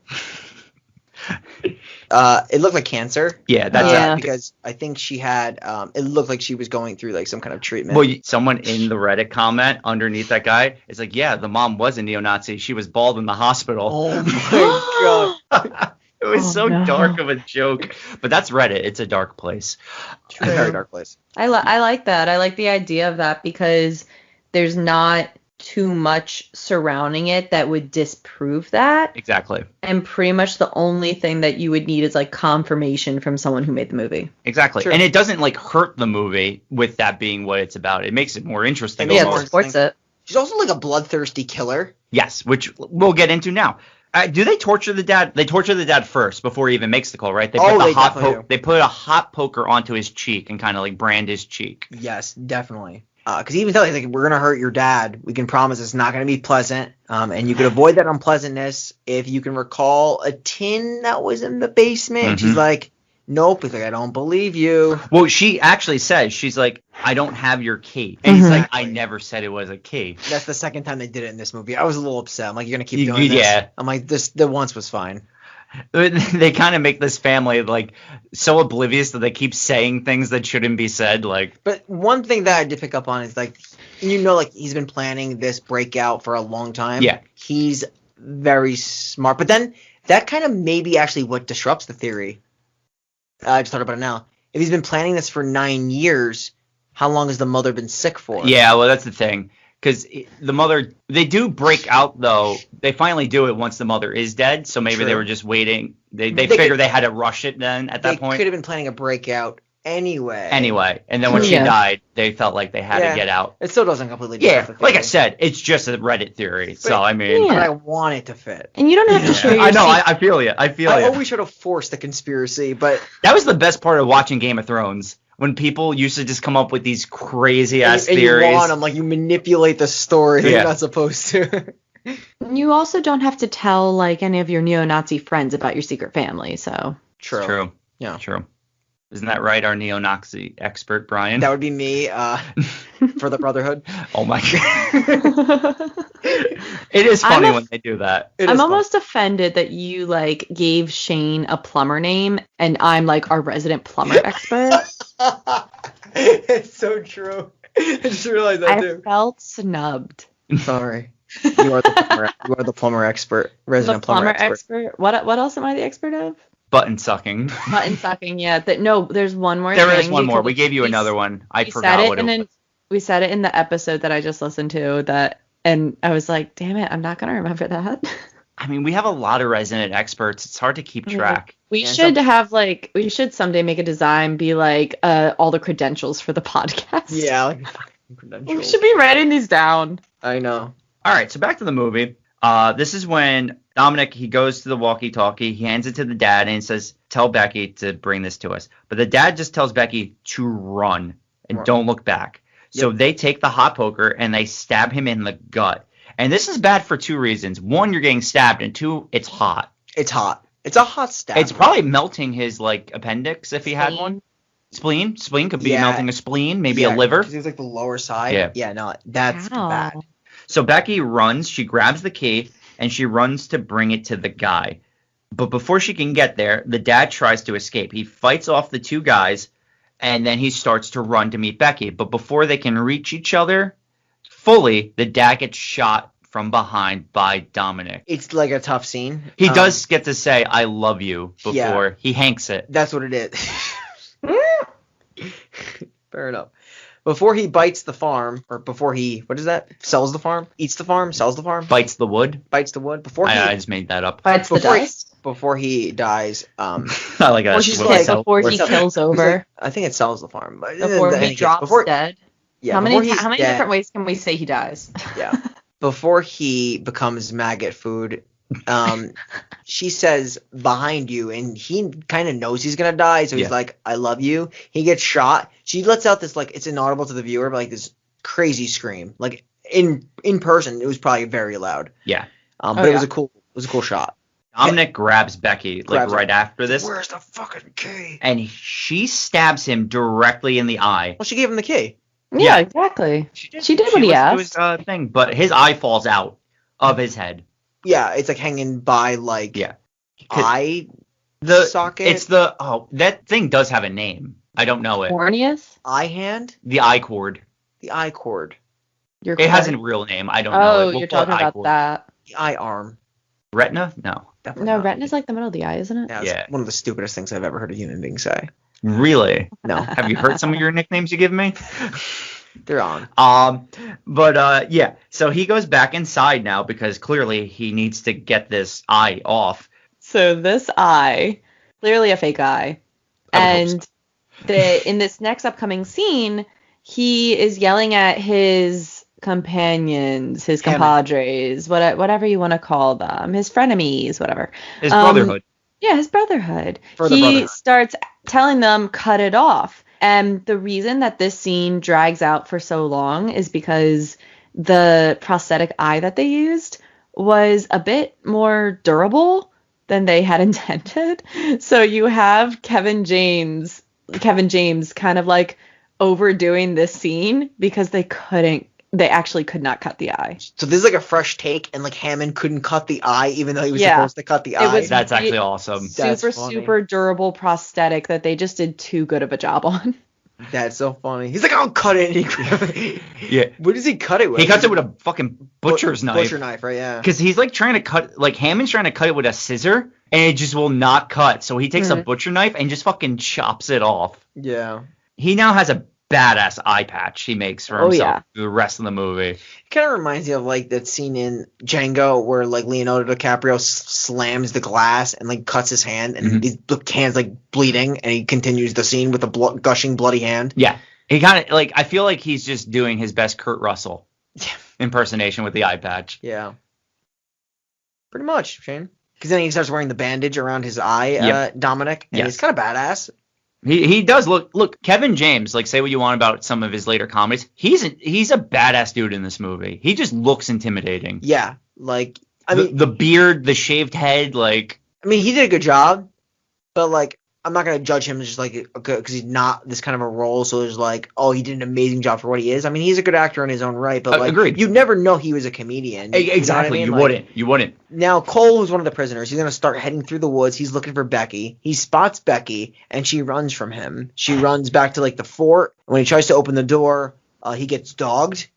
It looked like cancer. Yeah, that's because I think she had. It looked like she was going through like some kind of treatment. Well, someone in the Reddit comment underneath that guy is like, "Yeah, the mom was a neo-Nazi. She was bald in the hospital." Oh my god. It was dark of a joke, but that's Reddit. It's a dark place. A very dark place. I like that. I like the idea of that because there's not too much surrounding it that would disprove that. Exactly. And pretty much the only thing that you would need is like confirmation from someone who made the movie. Exactly. True. And it doesn't like hurt the movie with that being what it's about. It makes it more interesting. Yeah, it supports it. She's also like a bloodthirsty killer. Yes, which we'll get into now. Do they torture the dad? They torture the dad first before he even makes the call, right? They put a hot poker onto his cheek and kind of like brand his cheek. Yes, definitely. Because he even tells like, we're gonna hurt your dad. We can promise it's not gonna be pleasant. And you can avoid that unpleasantness if you can recall a tin that was in the basement. Mm-hmm. She's like, nope. He's like, I don't believe you. Well, she actually says, she's like, I don't have your key. And he's like, I never said it was a key. That's the second time they did it in this movie. I was a little upset. I'm like, you're gonna keep doing this? Yeah. I'm like, the once was fine. They kind of make this family like so oblivious that they keep saying things that shouldn't be said. Like, but one thing that I did pick up on is like, like he's been planning this breakout for a long time. Yeah, he's very smart. But then that kind of maybe actually what disrupts the theory. I just thought about it now. If he's been planning this for 9 years, how long has the mother been sick for? Yeah, well, that's the thing. Because the mother, they do break out, though. They finally do it once the mother is dead. So maybe they were just waiting. They figured they had to rush it then at that point. They could have been planning a breakout anyway. And then when she died, they felt like they had to get out. It still doesn't completely like I said, it's just a Reddit theory. But, I mean. But I want it to fit. And you don't have to share your I know, I feel you. I always should have forced the conspiracy, but. That was the best part of watching Game of Thrones. When people used to just come up with these crazy-ass theories. And you want them, like you manipulate the story that you're not supposed to. You also don't have to tell, like, any of your neo-Nazi friends about your secret family, so. True. Yeah. True. Isn't that right, our neo-Nazi expert, Brian? That would be me for the Brotherhood. Oh, my God. It is funny when they do that. I'm almost offended that you, like, gave Shane a plumber name, and I'm, like, our resident plumber expert. It's so true. I just realized that too. I felt snubbed. Sorry. You are the plumber expert. Resident plumber expert. What else am I the expert of? Button sucking. Button sucking, yeah. There's one more thing. There is one more. We gave you another one. I forgot what it was. We said it in the episode that I just listened to, and I was like, damn it, I'm not going to remember that. I mean, we have a lot of resident experts. It's hard to keep track. We should someday make a design, be like all the credentials for the podcast. Yeah, like fucking credentials. We should be writing these down. I know. All right, so back to the movie. This is when Dominic, he goes to the walkie-talkie, he hands it to the dad, and says, tell Becky to bring this to us. But the dad just tells Becky to run and don't look back. Yep. So they take the hot poker and they stab him in the gut. And this is bad for two reasons. One, you're getting stabbed, and two, it's hot. It's hot. It's a hot stab. It's probably melting his, like, appendix if he had one. Spleen could be melting a spleen, maybe a liver. Because it's like the lower side. Yeah, no, that's bad. So Becky runs, she grabs the key, and she runs to bring it to the guy. But before she can get there, the dad tries to escape. He fights off the two guys, and then he starts to run to meet Becky. But before they can reach each other fully, the dad gets shot from behind by Dominic. It's like a tough scene. He does get to say, I love you, before he hanks it. That's what it is. Fair enough. Before he bites the farm, or before he, what is that? Sells the farm? Eats the farm? Sells the farm? Bites the wood? Bites the wood. Before I just made that up. Bites the dust. Before he dies, I like that. Before he kills over. I think it sells the farm. But before he drops dead. Yeah. How many different ways can we say he dies? Yeah. Before he becomes maggot food, she says behind you, and he kind of knows he's gonna die, so he's like, I love you. He gets shot. She lets out this, like, it's inaudible to the viewer, but like this crazy scream. Like in person, it was probably very loud. Yeah. But it was a cool shot. Dominic grabs Becky right after this. Where's the fucking key? And she stabs him directly in the eye. Well, she gave him the key. Yeah, exactly. She did what he asked. But his eye falls out of his head. Yeah, it's like hanging by eye socket. It's that thing does have a name. I don't know it. Corneus? Eye hand? The eye cord. The eye cord. It has a real name. I don't know it. You're talking about that. The eye arm. Retina? No. No, retina's like the middle of the eye, isn't it? Yeah, it's one of the stupidest things I've ever heard a human being say. Really? No. Have you heard some of your nicknames you give me? They're on. Yeah. So he goes back inside now because clearly he needs to get this eye off. So this eye, clearly a fake eye. And in this next upcoming scene, he is yelling at his companions, his compadres, whatever you want to call them, his frenemies, whatever. His brotherhood. Yeah, his brotherhood. He starts telling them, cut it off. And the reason that this scene drags out for so long is because the prosthetic eye that they used was a bit more durable than they had intended. So you have Kevin James kind of like overdoing this scene because they actually could not cut the eye. So this is like a fresh take, and like Hammond couldn't cut the eye even though he was supposed to cut the eye. That's actually awesome. Super durable prosthetic that they just did too good of a job on. That's so funny. He's like, I'll cut it. Yeah. What does he cut it with? He cuts it with a fucking butcher's knife. Butcher knife, right? Yeah. Because he's like trying to cut, like Hammond's trying to cut it with a scissor, and it just will not cut. So he takes a butcher knife and just fucking chops it off. Yeah. He now has a badass eye patch he makes for himself through the rest of the movie. It kind of reminds me of like that scene in Django where like Leonardo DiCaprio slams the glass and like cuts his hand, and the hand's like bleeding, and he continues the scene with a gushing bloody hand. Yeah. He kind of like, I feel like he's just doing his best Kurt Russell impersonation with the eye patch. Yeah. Pretty much, Shane. Because then he starts wearing the bandage around his eye, Dominic, and he's kind of badass. He does look Kevin James, like, say what you want about some of his later comedies. He's a badass dude in this movie. He just looks intimidating. Yeah. Like, I mean, the beard, the shaved head, like, I mean, he did a good job, but like, I'm not going to judge him just like because he's not this kind of a role. So there's like, oh, he did an amazing job for what he is. I mean, he's a good actor in his own right, but like, agreed. You'd never know he was a comedian. Exactly. You wouldn't. You wouldn't. Now, Cole, who's one of the prisoners, he's going to start heading through the woods. He's looking for Becky. He spots Becky, and she runs from him. She runs back to like the fort. When he tries to open the door, he gets dogged.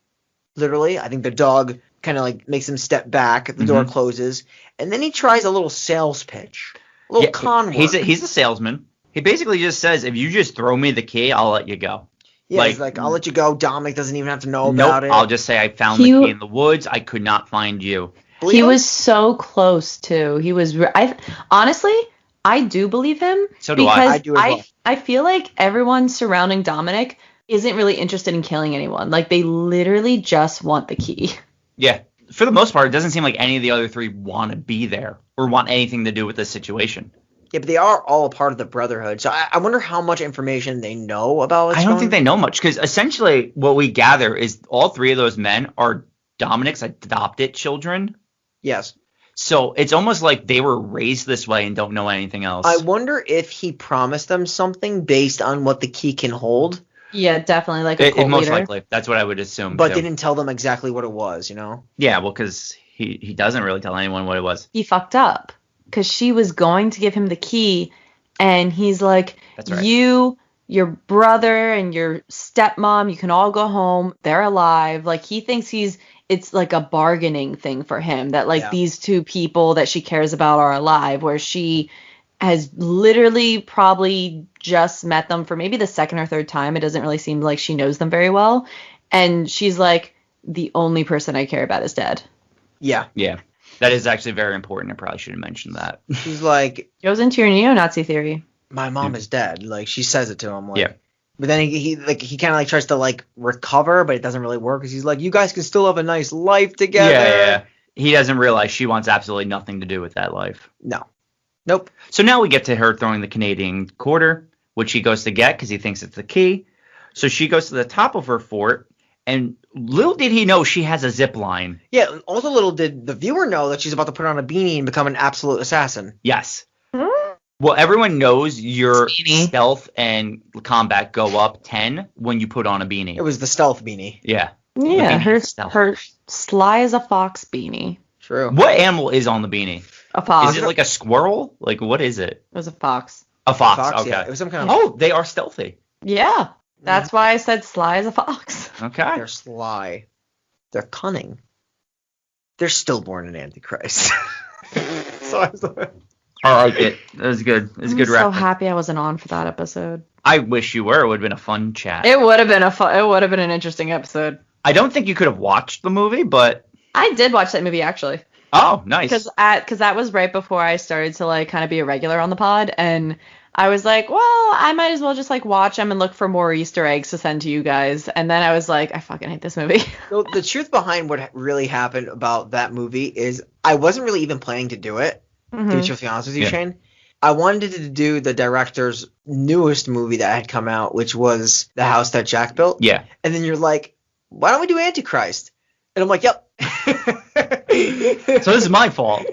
Literally, I think the dog kind of like makes him step back. The door closes, and then he tries a little sales pitch. A little con work. He's a salesman. He basically just says, if you just throw me the key, I'll let you go. Yeah, he's like, I'll let you go. Dominic doesn't even have to know about it. I'll just say I found the key in the woods. I could not find you. He was so close, too. He was honestly, I do believe him. So do I. I do as well. I feel like everyone surrounding Dominic isn't really interested in killing anyone. Like, they literally just want the key. Yeah. For the most part, it doesn't seem like any of the other three want to be there or want anything to do with this situation. Yeah, but they are all a part of the Brotherhood. So I wonder how much information they know about what's I don't think they know much, because essentially what we gather is all three of those men are Dominic's adopted children. Yes. So it's almost like they were raised this way and don't know anything else. I wonder if he promised them something based on what the key can hold. Yeah, definitely, like a cult most leader. likely. That's what I would assume. But they didn't tell them exactly what it was, you know? Yeah, well, because he doesn't really tell anyone what it was. He fucked up because she was going to give him the key, and he's like, That's right. you, your brother, and your stepmom, you can all go home. They're alive. Like, he thinks it's like a bargaining thing for him that, like, these two people that she cares about are alive, where she has literally probably just met them for maybe the second or third time. It doesn't really seem like she knows them very well. And she's like, the only person I care about is dead. Yeah. Yeah. That is actually very important. I probably should have mentioned that. She's like, goes into your neo-Nazi theory. my mom is dead. Like, she says it to him. Like, Yeah. But then he kind of like tries to like recover, but it doesn't really work because he's like, you guys can still have a nice life together. Yeah. He doesn't realize she wants absolutely nothing to do with that life. No. Nope. So now we get to her throwing the Canadian quarter, which he goes to get because he thinks it's the key. So she goes to the top of her fort, and little did he know she has a zip line. Yeah. Also, little did the viewer know that she's about to put on a beanie and become an absolute assassin. Yes. Well, everyone knows your Beanie. stealth and combat go up 10 when you put on a beanie. It was the stealth beanie. Yeah. Yeah, beanie itself. her sly as a fox beanie. True. What animal is on the beanie? A fox. Is it like a squirrel? Like, what is it? It was a fox. A fox. Fox, Okay. yeah. It was some kind of. Oh, they are stealthy. Yeah, that's why I said sly as a fox. Okay. They're sly. They're cunning. They're stillborn in Antichrist. So I was like, I like it. That was good. It was a good I'm so reference. happy I wasn't on for that episode. I wish you were. It would have been a fun chat. It would have been it would have been an interesting episode. I don't think you could have watched the movie, but I did watch that movie actually. oh, nice. Because that was right before I started to like kind of be a regular on the pod, and I was like, well, I might as well just like watch them and look for more Easter eggs to send to you guys. And then I was like, I fucking hate this movie. so the truth behind what really happened about that movie is I wasn't really even planning to do it. To be truthfully honest with you, Yeah. Shane. I wanted to do the director's newest movie that had come out, which was The House That Jack Built. Yeah. And then you're like, why don't we do Antichrist? And I'm like, yep. So this is my fault.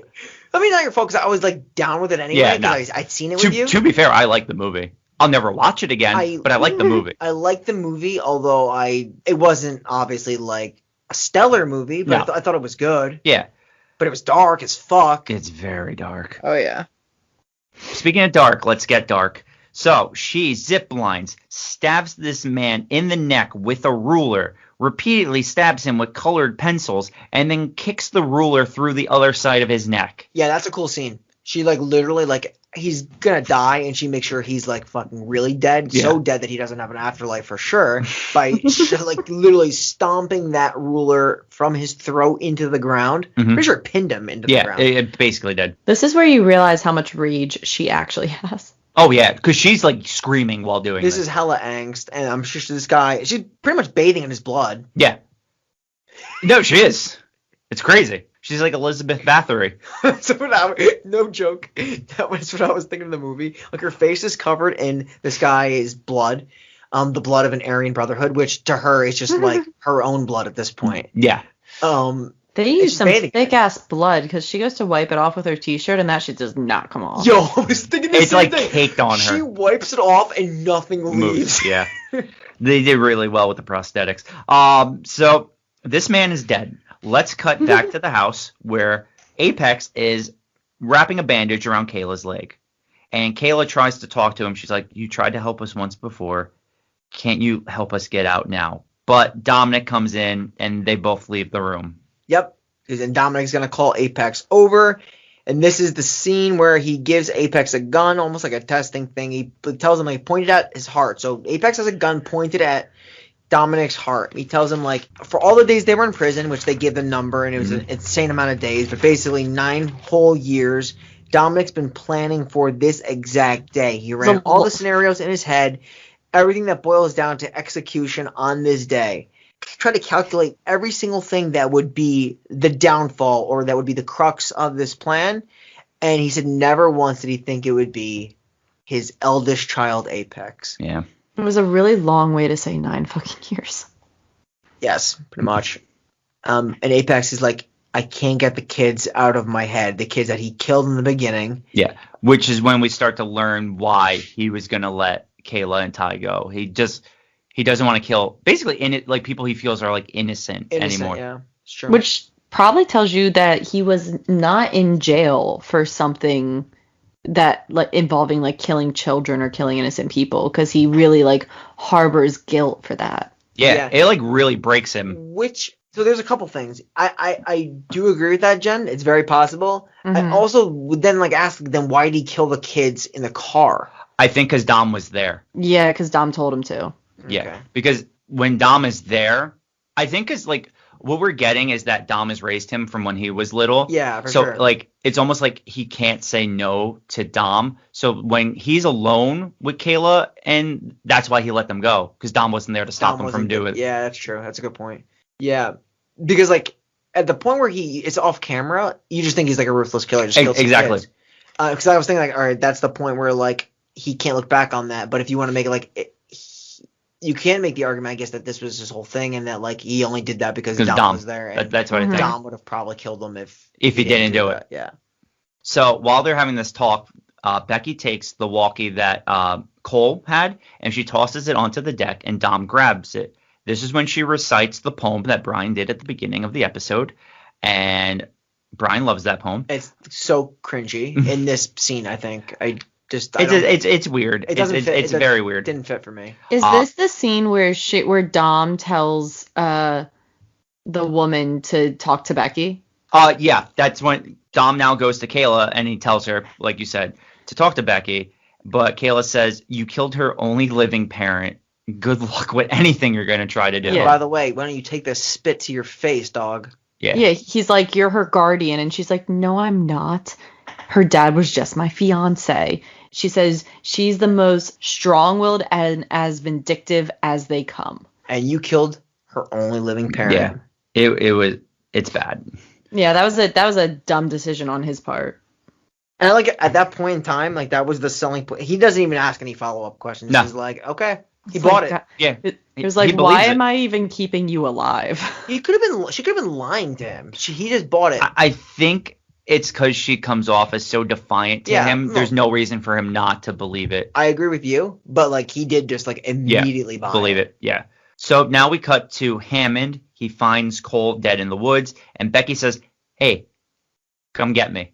I mean, not your fault, because I was like down with it anyway, Yeah, because no. I'd seen it with you. To be fair, I like the movie. I'll never watch it again, but I like the movie. I like the movie, although it wasn't obviously like a stellar movie, but No. I thought it was good. Yeah. But it was dark as fuck. It's very dark. Oh, yeah. Speaking of dark, let's get dark. So she zip lines, stabs this man in the neck with a ruler, repeatedly stabs him with colored pencils, and then kicks the ruler through the other side of his neck. Yeah, that's a cool scene. She like literally like he's gonna die, and she makes sure he's like fucking really dead, so dead that he doesn't have an afterlife for sure, by like literally stomping that ruler from his throat into the ground. Pretty sure it pinned him into the Yeah, ground. it basically did. This is where you realize how much rage she actually has. Oh, yeah, because she's like screaming while doing This is hella angst, and I'm sure this guy, she's pretty much bathing in his blood. Yeah. No, she is. It's crazy. She's like Elizabeth Bathory. That's no joke. That was what I was thinking of the movie. Like her face is covered in this guy's blood, the blood of an Aryan Brotherhood, which to her is just like her own blood at this point. Yeah. They use some bathing. thick ass blood because she goes to wipe it off with her t-shirt and that shit does not come off. Yo, I was thinking the It's same like thing. caked on her. She wipes it off and nothing leaves. Moves. Yeah. They did really well with the prosthetics. So this man is dead. Let's cut back to the house where Apex is wrapping a bandage around Kayla's leg. And Kayla tries to talk to him. She's like, you tried to help us once before. Can't you help us get out now? But Dominic comes in and they both leave the room. Yep. And Dominic's going to call Apex over. And this is the scene where he gives Apex a gun, almost like a testing thing. He tells him, like, pointed at his heart. So Apex has a gun pointed at Dominic's heart. He tells him, like, for all the days they were in prison, which they give the number, and it was an insane amount of days, but basically 9 whole years, Dominic's been planning for this exact day. He ran all the scenarios in his head, everything that boils down to execution on this day. Try to calculate every single thing that would be the downfall or that would be the crux of this plan. And he said never once did he think it would be his eldest child, Apex. Yeah. It was a really long way to say 9 fucking years. Yes, pretty much. And Apex is like, I can't get the kids out of my head, the kids that he killed in the beginning. Yeah. Which is when we start to learn why he was going to let Kayla and Ty go. He doesn't want to kill basically like people he feels are like innocent anymore. Yeah, it's true. Which probably tells you that he was not in jail for something that like involving like killing children or killing innocent people, because he really like harbors guilt for that. Yeah, it like really breaks him. So there's a couple things. I do agree with that, Jen. It's very possible. I Mhm. also would then like ask them, why did he kill the kids in the car? I think because Dom was there. Yeah, because Dom told him to. Yeah, Okay. because when Dom is there, I think is like what we're getting is that Dom has raised him from when he was little. Yeah, for so sure. like it's almost like he can't say no to Dom. So when he's alone with Kayla, and that's why he let them go, because Dom wasn't there to stop him from doing it. Yeah, that's true. That's a good point. Yeah, because like at the point where it's off camera, you just think he's like a ruthless killer. Just kills some Exactly. kids. Because I was thinking like, all right, that's the point where like he can't look back on that. But if you want to make it like you can make the argument, I guess, that this was his whole thing and that like he only did that because Dom was there. And That's what I think. Dom would have probably killed him if he didn't do it. Yeah. So while they're having this talk, Becky takes the walkie that Cole had and she tosses it onto the deck, and Dom grabs it. This is when she recites the poem that Brian did at the beginning of the episode, and Brian loves that poem. It's so cringy in this scene. I think it's weird. It doesn't fit. It's very weird. Didn't fit for me. Is this the scene where Dom tells the woman to talk to Becky? Yeah, that's when Dom now goes to Kayla and he tells her, like you said, to talk to Becky. But Kayla says, "You killed her only living parent. Good luck with anything you're gonna try to do." Yeah. By the way, why don't you take this spit to your face, dog? Yeah. Yeah, he's like, "You're her guardian," and she's like, "No, I'm not. Her dad was just my fiance." She says she's the most strong-willed and as vindictive as they come. And you killed her only living parent. Yeah, it's bad. Yeah, that was a dumb decision on his part. And like at that point in time, like that was the selling point. He doesn't even ask any follow-up questions. No. He's like, okay, he It's bought like, it. Yeah. It was like, He believes why it. am I even keeping you alive? She could have been lying to him. He just bought it. I think it's because she comes off as so defiant to him. No. There's no reason for him not to believe it. I agree with you, but like he did just like immediately Believe it. Yeah. So now we cut to Hammond. He finds Cole dead in the woods, and Becky says, "Hey, come get me."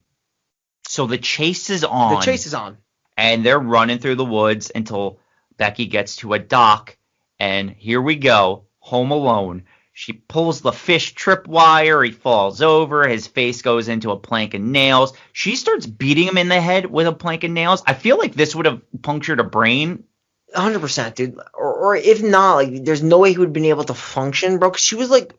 So the chase is on. The chase is on. And they're running through the woods until Becky gets to a dock, and here we go, Home Alone. She pulls the fish tripwire, he falls over, his face goes into a plank of nails. She starts beating him in the head with a plank of nails. I feel like this would have punctured a brain. 100%, dude. Or if not, like there's no way he would have been able to function, bro. 'Cause she was like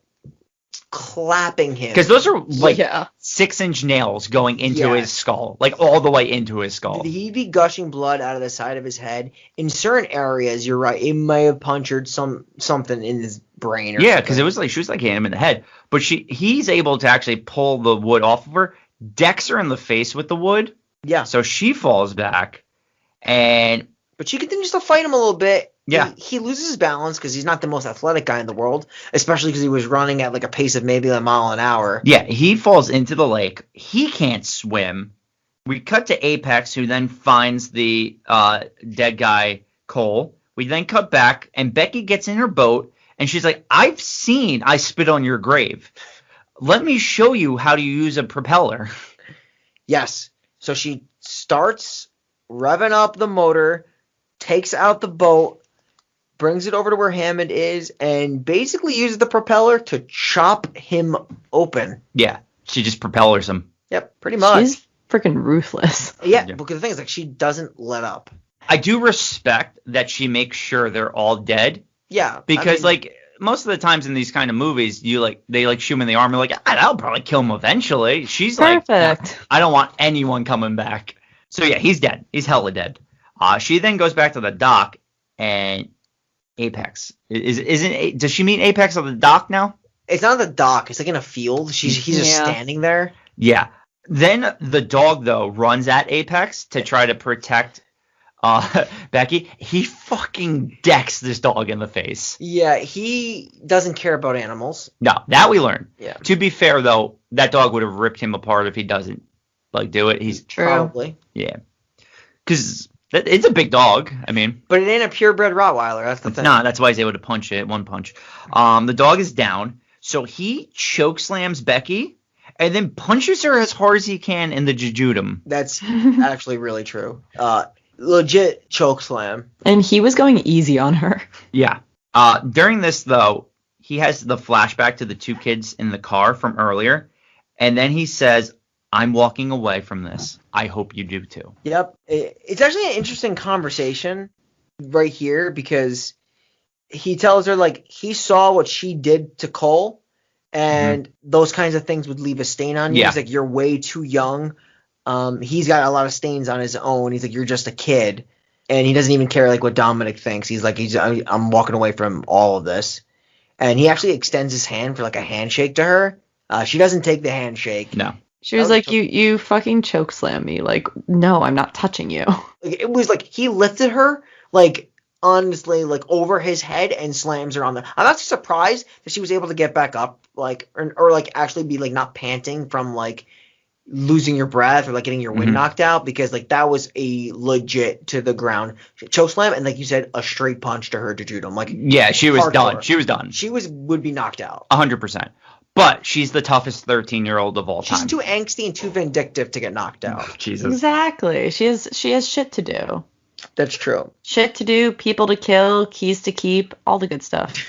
clapping him. Because those are like Yeah. 6-inch nails going into Yeah. his skull, like all the way into his skull. He'd be gushing blood out of the side of his head. In certain areas, you're right, it may have punctured something in his brain. Or Yeah, something. because it was like she was like hitting him in the head, but he's able to actually pull the wood off of her, decks her in the face with the wood, Yeah, so she falls back, and but she continues to fight him a little bit. Yeah. He loses his balance because he's not the most athletic guy in the world, especially because he was running at like a pace of maybe a mile an hour. yeah, he falls into the lake. He can't swim. We cut to Apex, who then finds the dead guy Cole. We then cut back, and Becky gets in her boat, and she's like, I spit on your grave. Let me show you how to use a propeller. Yes. So she starts revving up the motor, takes out the boat, brings it over to where Hammond is, and basically uses the propeller to chop him open. Yeah, she just propellers him. Yep, pretty much. She's freaking ruthless. Yeah, Yeah. because the thing is, like, she doesn't let up. I do respect that she makes sure they're all dead, Yeah. because like most of the times in these kind of movies, they like shoot him in the arm. You're like, I'll probably kill him eventually. She's like, Perfect. I don't want anyone coming back. So yeah, he's dead. He's hella dead. She then goes back to the dock, and Apex does she meet Apex on the dock now? It's not the dock. It's like in a field. He's just Yeah. standing there. Yeah. Then the dog though runs at Apex to try to protect Becky. He fucking decks this dog in the face. Yeah, he doesn't care about animals. No, that we learned. Yeah. To be fair though, that dog would have ripped him apart if he doesn't like do it. He's True. Probably. yeah, because it's a big dog. I mean, But it ain't a purebred Rottweiler. That's the it's thing. not. That's why he's able to punch it one punch. The dog is down. So he chokeslams Becky and then punches her as hard as he can in the jejunum. That's actually really true. Legit choke slam. And he was going easy on her. Yeah. During this, though, he has the flashback to the two kids in the car from earlier. And then he says, I'm walking away from this. I hope you do too. Yep. It's actually an interesting conversation right here because he tells her, like, he saw what she did to Cole, and those kinds of things would leave a stain on you. Yeah. He's like, you're way too young. He's got a lot of stains on his own. He's like, you're just a kid. And he doesn't even care, like, what Dominic thinks. He's like, I'm walking away from all of this. And he actually extends his hand for, like, a handshake to her. She doesn't take the handshake. No. She was like, you fucking chokeslam me. Like, no, I'm not touching you. It was like he lifted her, like, honestly, like, over his head and slams her on the... I'm not surprised that she was able to get back up, like, or like, actually be, like, not panting from, like, losing your breath or, like, getting your wind knocked out, because, like, that was a legit to the ground chokeslam, and, like you said, a straight punch to her jejunum. Like, yeah, she was hardcore. done. She was done. She would be knocked out. 100%. But she's the toughest 13-year-old of all time. She's too angsty and too vindictive to get knocked out. Jesus. Exactly. She has shit to do. That's true. Shit to do, people to kill, keys to keep, all the good stuff.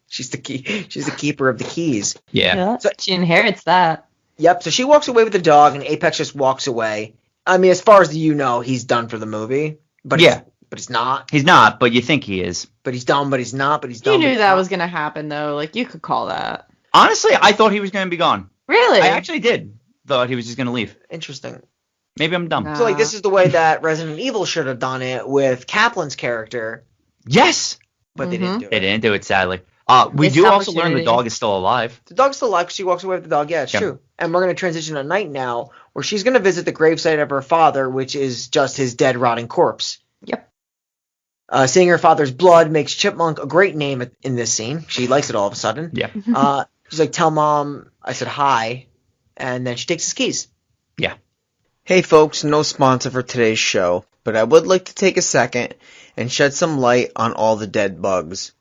She's the key. She's the keeper of the keys. Yeah. So, she inherits that. Yep. So she walks away with the dog, and Apex just walks away. I mean, as far as he's done for the movie. But he's not. He's not, but you think he is. But he's done. But he's not. But he's done. You knew that was gonna happen, though. Like, you could call that. Honestly, I thought he was going to be gone. Really? I actually did. Thought he was just going to leave. Interesting. Maybe I'm dumb. Nah. So, like, this is the way that Resident Evil should have done it with Kaplan's character. Yes! But they didn't do it. They didn't do it, sadly. We Missed do also learn the opportunity. dog is still alive. The dog's still alive because she walks away with the dog. Yeah, it's true. And we're going to transition to night now, where she's going to visit the gravesite of her father, which is just his dead, rotting corpse. Yep. Seeing her father's blood makes Chipmunk a great name in this scene. She likes it all of a sudden. Yeah. She's like, tell Mom I said hi. And then she takes his keys. Yeah. Hey folks, no sponsor for today's show, but I would like to take a second and shed some light on all the dead bugs.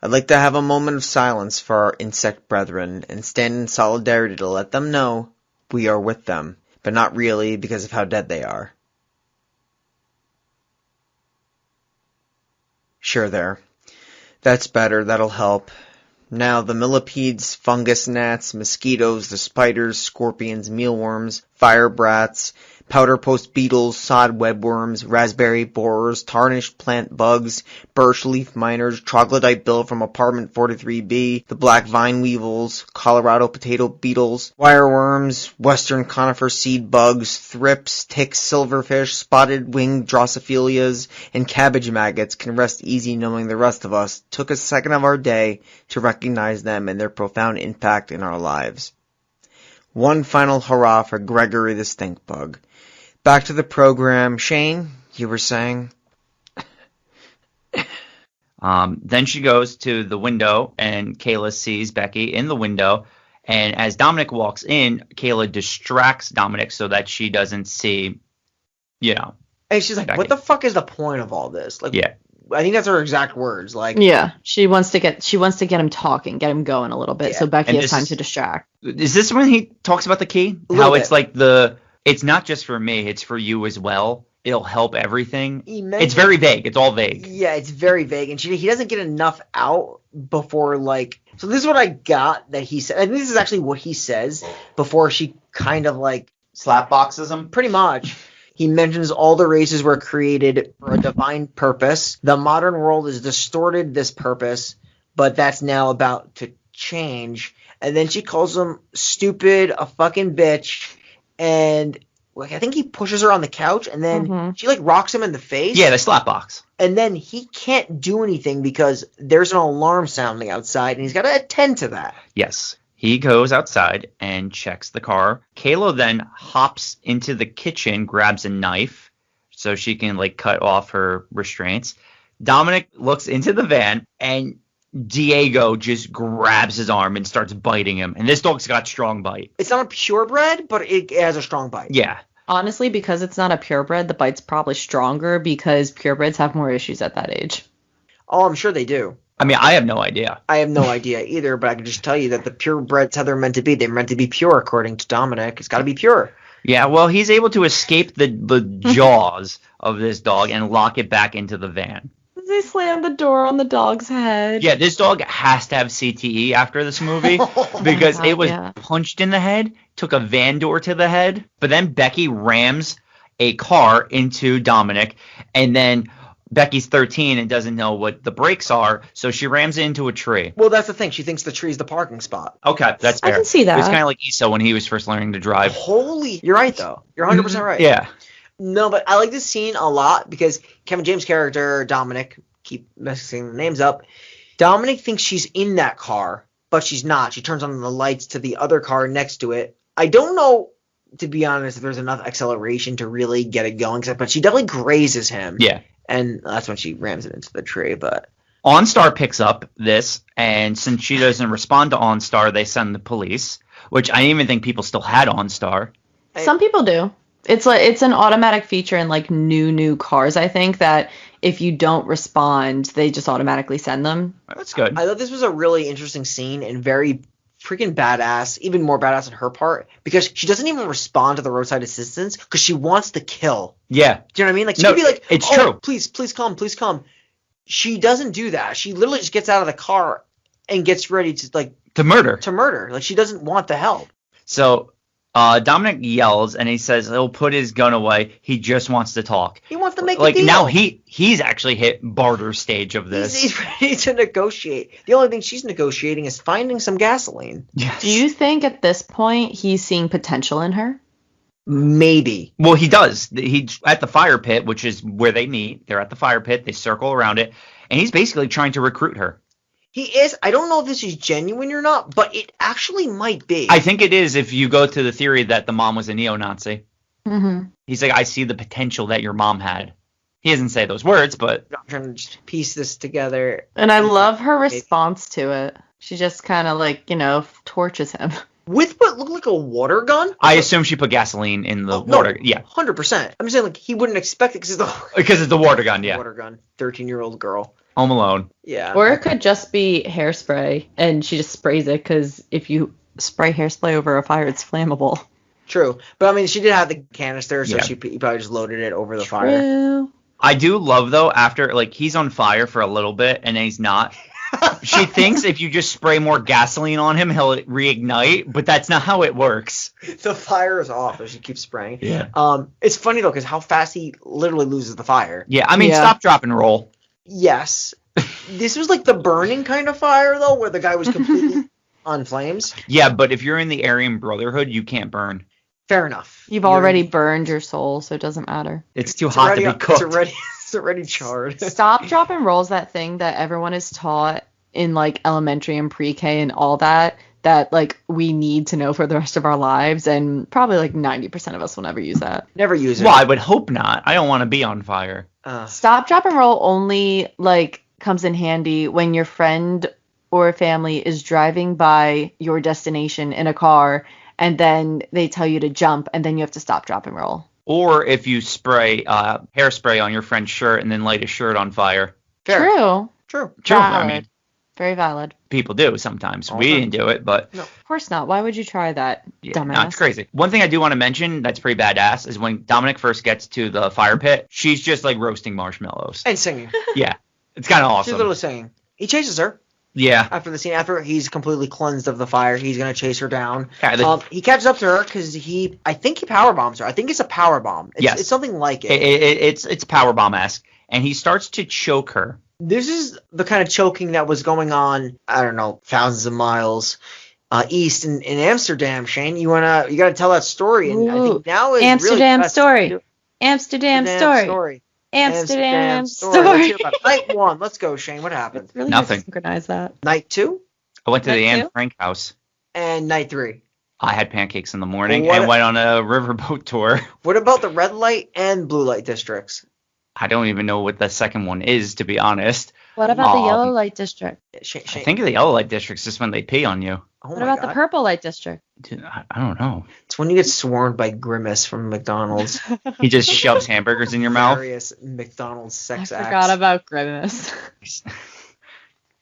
I'd like to have a moment of silence for our insect brethren and stand in solidarity to let them know we are with them, but not really because of how dead they are. Sure there. That's better, that'll help. Now, the millipedes, fungus gnats, mosquitoes, the spiders, scorpions, mealworms, fire brats, powder post beetles, sod webworms, raspberry borers, tarnished plant bugs, birch leaf miners, troglodyte bill from apartment 43B, the black vine weevils, Colorado potato beetles, wireworms, western conifer seed bugs, thrips, ticks, silverfish, spotted winged drosophilias, and cabbage maggots can rest easy knowing the rest of us took a second of our day to recognize them and their profound impact in our lives. One final hurrah for Gregory the stink bug. Back to the program. Shane, you were saying? Then she goes to the window, and Kayla sees Becky in the window. And as Dominic walks in, Kayla distracts Dominic so that she doesn't see, And she's like, Becky. what the fuck is the point of all this? Like, Yeah. I think that's her exact words. Like, Yeah, she wants to get him talking, get him going a little bit, so Becky And has this time is- to distract. Is this when he talks about the key? A little How bit. it's like it's not just for me, it's for you as well. It'll help everything. It's very vague. It's all vague. Yeah, it's very vague, and he doesn't get enough out before, like... So this is what I got that he said. I think this is actually what he says before she kind of, like... Slap boxes him. Pretty much. He mentions all the races were created for a divine purpose. The modern world has distorted this purpose, but that's now about to change. And then she calls him stupid, a fucking bitch, and like I think he pushes her on the couch, and then she like rocks him in the face. Yeah, the slap box. And then he can't do anything because there's an alarm sounding outside, and he's got to attend to that. Yes. He goes outside and checks the car. Kayla then hops into the kitchen, grabs a knife so she can like cut off her restraints. Dominic looks into the van, and Diego just grabs his arm and starts biting him. And this dog's got strong bite. It's not a purebred, but it has a strong bite. Yeah. Honestly, because it's not a purebred, the bite's probably stronger because purebreds have more issues at that age. Oh, I'm sure they do. I mean, I have no idea. I have no idea either, but I can just tell you that the purebreds, how they're meant to be. They're meant to be pure, according to Dominic. It's got to be pure. Yeah, well, he's able to escape the jaws of this dog and lock it back into the van. They slammed the door on the dog's head. Yeah, this dog has to have CTE after this movie because God, it was yeah. punched in the head, took a van door to the head, but then Becky rams a car into Dominic, and then Becky's 13 and doesn't know what the brakes are, so she rams it into a tree. Well, that's the thing. She thinks the tree's the parking spot. Okay, that's fair. I can see that. It's kind of like Issa when he was first learning to drive. You're right, though. You're 100% right. Yeah. No, but I like this scene a lot because Kevin James' character, Dominic, keep messing the names up. Dominic thinks she's in that car, but she's not. She turns on the lights to the other car next to it. I don't know, to be honest, if there's enough acceleration to really get it going, but she definitely grazes him. Yeah. And that's when she rams it into the tree, but... OnStar picks up this, and since she doesn't respond to OnStar, they send the police, which I didn't even think people still had OnStar. Some people do. It's an automatic feature in like new cars, I think, that if you don't respond, they just automatically send them. That's good. I thought this was a really interesting scene and very freaking badass, even more badass on her part, because she doesn't even respond to the roadside assistance because she wants to kill. Yeah. Do you know what I mean? Like, she No, could be like, it's oh, true. Please come. She doesn't do that. She literally just gets out of the car and gets ready To murder. to murder. Like, she doesn't want the help. So Dominic yells, and he says he'll put his gun away. He just wants to talk. He wants to make a Like, deal. now he's actually hit barter stage of this. He's ready to negotiate. The only thing she's negotiating is finding some gasoline. Yes. Do you think at this point he's seeing potential in her? Maybe. Well, he does. He's at the fire pit, which is where they meet. They're at the fire pit. They circle around it, and he's basically trying to recruit her. He is. I don't know if this is genuine or not, but it actually might be. I think it is if you go to the theory that the mom was a neo-Nazi. Mm-hmm. He's like, I see the potential that your mom had. He doesn't say those words, but I'm trying to just piece this together. And I love her response to it. She just kind of like, torches him. With what looked like a water gun? I assume she put gasoline in the water. Yeah, 100%. I'm saying, like, he wouldn't expect it because it's the water gun. Yeah, water gun. 13-year-old girl. Home Alone. Yeah. Or it could just be hairspray, and she just sprays it, because if you spray hairspray over a fire, it's flammable. True. But, I mean, she did have the canister, so Yeah. he probably just loaded it over the fire. True. I do love, though, after, like, he's on fire for a little bit, and then he's not. She thinks if you just spray more gasoline on him, he'll reignite, but that's not how it works. The fire is off as she keeps spraying. Yeah. It's funny, though, because how fast he literally loses the fire. Yeah, I mean, Yeah. stop, drop, and roll. Yes. This was like the burning kind of fire, though, where the guy was completely on flames. Yeah, but if you're in the Aryan Brotherhood, you can't burn. Fair enough. You've already burned your soul, so it doesn't matter. It's too hot to be cooked. It's already charred. Stop, drop, and roll is that thing that everyone is taught in like elementary and pre-K and all that like we need to know for the rest of our lives, and probably like 90% of us will never use that. Never use it. Well, I would hope not. I don't want to be on fire. Stop, drop, and roll only like comes in handy when your friend or family is driving by your destination in a car, and then they tell you to jump, and then you have to stop, drop, and roll. Or if you spray hairspray on your friend's shirt and then light his shirt on fire. Fair. True. True. I Valid. mean, Very valid. people do sometimes. All We the didn't do it, but Of course not. Why would you try that, yeah, dumbass? no, it's crazy. One thing I do want to mention that's pretty badass is when Dominic first gets to the fire pit, she's just like roasting marshmallows. And singing. Yeah, it's kind of She's awesome. literally singing. He chases her. Yeah. After the scene, after he's completely cleansed of the fire, he's going to chase her down. Yeah, He catches up to her because I think he power bombs her. I think it's a power bomb. Yes. It's something like it. It's powerbomb-esque, and he starts to choke her. This is the kind of choking that was going on, I don't know, thousands of miles east in Amsterdam. Shane, you gotta tell that story, and I think now is Amsterdam really story. Amsterdam story. Amsterdam story. Let's hear about it. Night 1. Let's go, Shane. What happened? It's really Nothing. hard to synchronize that. Night 2 I went to the That Anne too? Frank house. and Night 3. I had pancakes in the morning What- and went on a riverboat tour. What about the red light and blue light districts? I don't even know what the second one is, to be honest. What about the Um, yellow light district? Shane, I think the yellow light district's just when they pee on you. oh What my about God. the purple light district? Dude, I don't know. It's when you get swarmed by Grimace from McDonald's. He just shoves hamburgers in your mouth. Various McDonald's I sex acts. forgot about Grimace.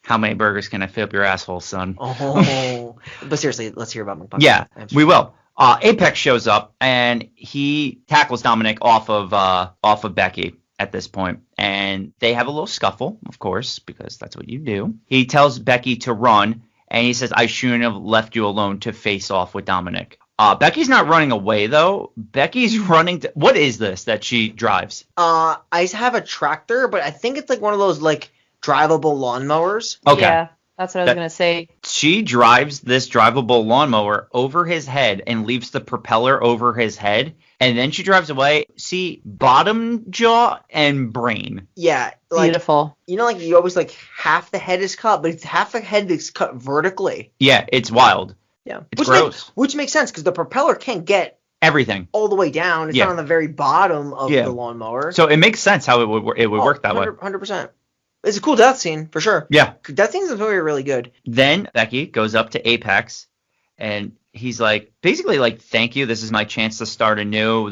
How many burgers can I fit up your asshole, son? Oh, but seriously, let's hear about McBucket. Yeah, we will. Apex shows up and he tackles Dominic off of Becky at this point, and they have a little scuffle, of course, because that's what you do. He tells Becky to run, and he says, "I shouldn't have left you alone to face off with Dominic." Becky's not running away though. Becky's running. What is this that she drives? I have a tractor, but I think it's like one of those like drivable lawnmowers. Okay. Yeah, that's what I was going to say. She drives this drivable lawnmower over his head and leaves the propeller over his head. And then she drives away. See, bottom jaw and brain. Yeah. Like, Beautiful. You know, like you always like half the head is cut, but it's half the head that's cut vertically. Yeah, it's wild. Yeah. It's gross. Which makes sense because the propeller can't get everything all the way down. It's not on the very bottom of the lawnmower. So it makes sense how it would work that way. 100%. It's a cool death scene for sure. Yeah. Death scenes is really, really good. Then Becky goes up to Apex and he's like, basically like, "Thank you. This is my chance to start anew.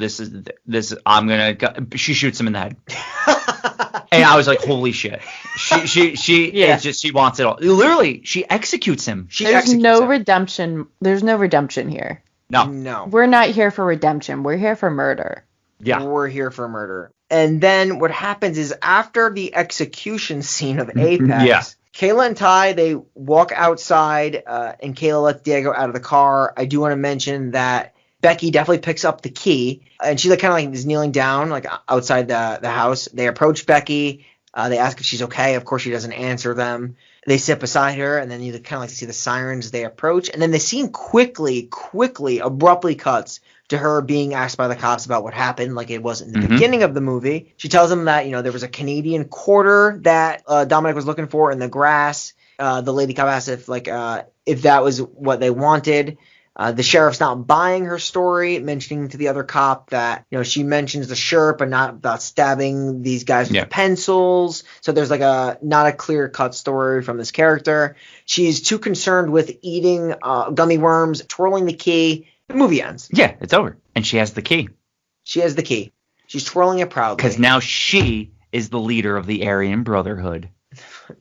I'm going to, she shoots him in the head. And I was like, holy shit. It's just, she wants it all. Literally, she executes him. There's no redemption. There's no redemption here. No. We're not here for redemption. We're here for murder. Yeah. We're here for murder. And then what happens is after the execution scene of Apex, Kayla and Ty, they walk outside, and Kayla lets Diego out of the car. I do want to mention that Becky definitely picks up the key, and she like kind of like is kneeling down like outside the house. They approach Becky. They ask if she's okay. Of course, she doesn't answer them. They sit beside her, and then you kind of like see the sirens. They approach, and then the scene quickly, abruptly cuts to her being asked by the cops about what happened, like it was in the beginning of the movie. She tells them that, there was a Canadian quarter that Dominic was looking for in the grass. The lady cop asked if that was what they wanted. The sheriff's not buying her story, mentioning to the other cop that, she mentions the shirt, but not about stabbing these guys with pencils. So there's like not a clear cut story from this character. She's too concerned with eating gummy worms, twirling the key. The movie ends. Yeah, it's over. And she has the key. She has the key. She's twirling it proudly. Because now she is the leader of the Aryan Brotherhood.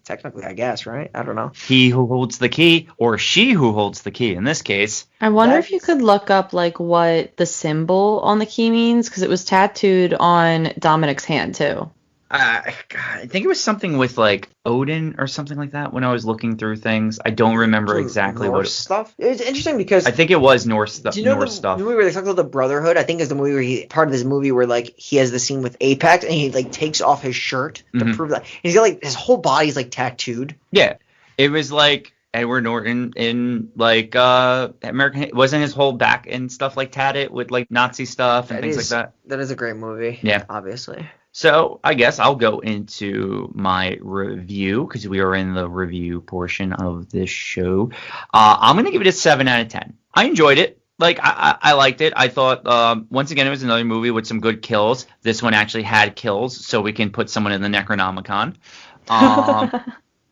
Technically, I guess, right? I don't know. He who holds the key, or she who holds the key in this case. I wonder if you could look up like what the symbol on the key means, because it was tattooed on Dominic's hand too. God, I think it was something with like Odin or something like that when I was looking through things. I don't remember exactly Norse what stuff. It's interesting because I think it was Norse stuff. Do you know Norse stuff. the movie where they talk about the Brotherhood? I think is the movie where part of this movie where like he has the scene with Apex and he like takes off his shirt to prove that he's got like his whole body's like tattooed. Yeah, it was like Edward Norton in like American. Wasn't his whole back and stuff like tatted with like Nazi stuff and things like that? That is a great movie. Yeah, obviously. So I guess I'll go into my review because we are in the review portion of this show. I'm going to give it a 7 out of 10. I enjoyed it. Like, I liked it. I thought, once again, it was another movie with some good kills. This one actually had kills, so we can put someone in the Necronomicon.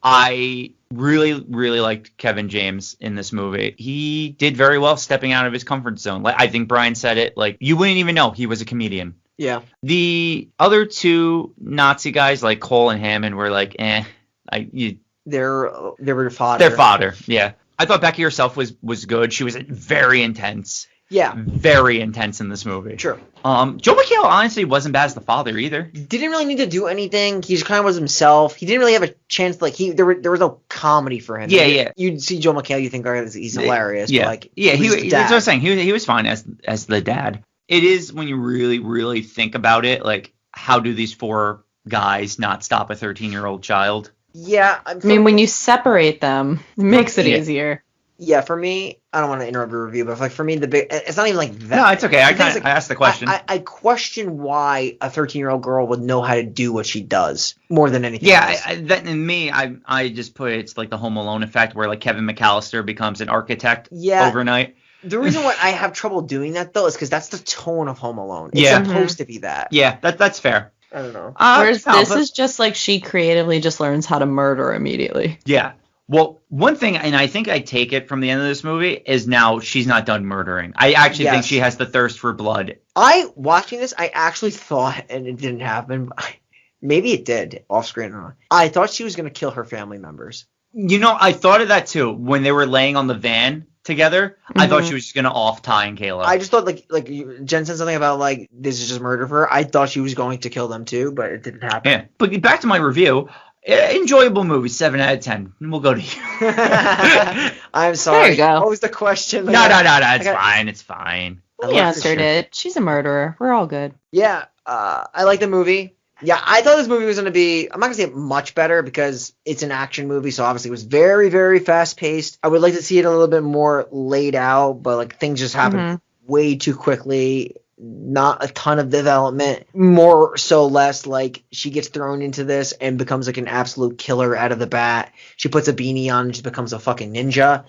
I really, really liked Kevin James in this movie. He did very well stepping out of his comfort zone. Like, I think Brian said it. Like, you wouldn't even know he was a comedian. Yeah. The other two Nazi guys, like Cole and Hammond, were like, they were fodder. They're fodder, yeah. I thought Becky herself was good. She was very intense. Yeah. Very intense in this movie. True. Joe McHale honestly wasn't bad as the father either. Didn't really need to do anything. He just kind of was himself. He didn't really have a chance. Like there was no comedy for him. Yeah. You'd see Joe McHale, you think, he's hilarious. Yeah. But like, that's what I'm saying. He was fine as the dad. It is when you really, really think about it, like, how do these four guys not stop a 13-year-old child? Yeah. I mean, when you separate them, it makes it easier. Yeah, for me, I don't want to interrupt your review, but like for me, it's not even like that. No, it's okay. I asked the question. I question why a 13-year-old girl would know how to do what she does more than anything else. I just put it's like the Home Alone effect where like Kevin McAllister becomes an architect overnight. The reason why I have trouble doing that, though, is because that's the tone of Home Alone. It's supposed to be that. Yeah, that's fair. I don't know. Whereas this is just like she creatively just learns how to murder immediately. Yeah. Well, one thing, and I think I take it from the end of this movie, is now she's not done murdering. I actually think she has the thirst for blood. Watching this, I actually thought, and it didn't happen, maybe it did, off screen or not. I thought she was going to kill her family members. You know, I thought of that too when they were laying on the van together. I thought she was just gonna off Ty and Kayla. I just thought Jen said something about like this is just murder for her. I thought she was going to kill them too, but it didn't happen. Yeah, but back to my review. Enjoyable movie, 7 out of 10. We'll go to you. I'm sorry. There you go. What was the question? No, it's fine. It's fine. We answered it. She's a murderer. We're all good. Yeah, I like the movie. Yeah, I thought this movie was going to be, I'm not going to say much better because it's an action movie, so obviously it was very, very fast-paced. I would like to see it a little bit more laid out, but like things just happen way too quickly. Not a ton of development. More so less like she gets thrown into this and becomes like an absolute killer out of the bat. She puts a beanie on and just becomes a fucking ninja.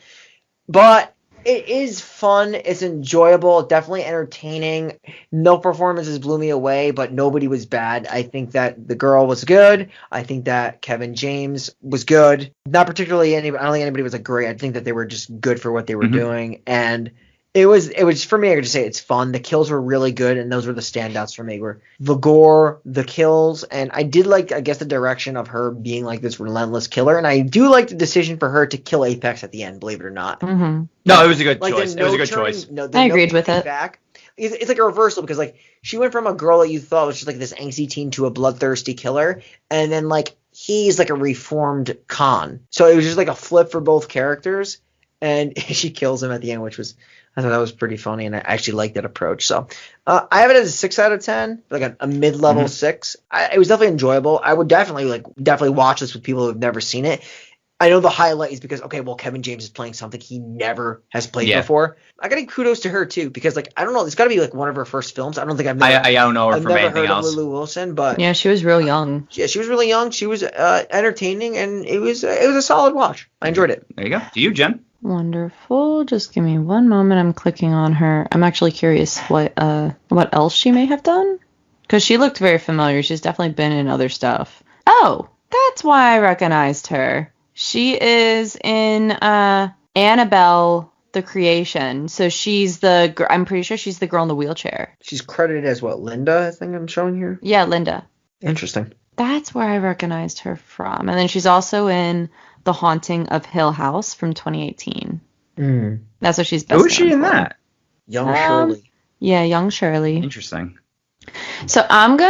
But it is fun. It's enjoyable. Definitely entertaining. No performances blew me away, but nobody was bad. I think that the girl was good. I think that Kevin James was good. Not particularly anybody. I don't think anybody was like great. I think that they were just good for what they were doing. And it was for me, I could just say it's fun. The kills were really good, and those were the standouts for me. Were the gore, the kills, and I did like, I guess, the direction of her being like this relentless killer. And I do like the decision for her to kill Apex at the end, believe it or not. No, it was a good choice. It was a good choice. I agreed with it. Back. It's like a reversal because like she went from a girl that you thought was just like this angsty teen to a bloodthirsty killer, and then like he's like a reformed con. So it was just like a flip for both characters, and she kills him at the end, which was, I thought that was pretty funny, and I actually liked that approach. So I have it as a 6 out of 10, like a mid-level 6. It was definitely enjoyable. I would definitely watch this with people who have never seen it. I know the highlight is because, okay, well, Kevin James is playing something he never has played before. I got to give kudos to her, too, because, like, I don't know, it's got to be, like, one of her first films. I don't think I don't know her from anything heard else. of Lulu Wilson, but... Yeah, she was real young. Yeah, she was really young. She was entertaining, and it was a solid watch. I enjoyed it. There you go. To you, Jen. Wonderful. Just give me one moment. I'm clicking on her. I'm actually curious what else she may have done, because she looked very familiar. She's definitely been in other stuff. Oh, that's why I recognized her. She is in Annabelle: The Creation. So I'm pretty sure she's the girl in the wheelchair. She's credited as what, Linda, I think I'm showing here? Yeah, Linda. Interesting. That's where I recognized her from. And then she's also in The Haunting of Hill House from 2018. That's what she's best known Who is she in for. that? Young Shirley. Yeah, young Shirley. Interesting. So I think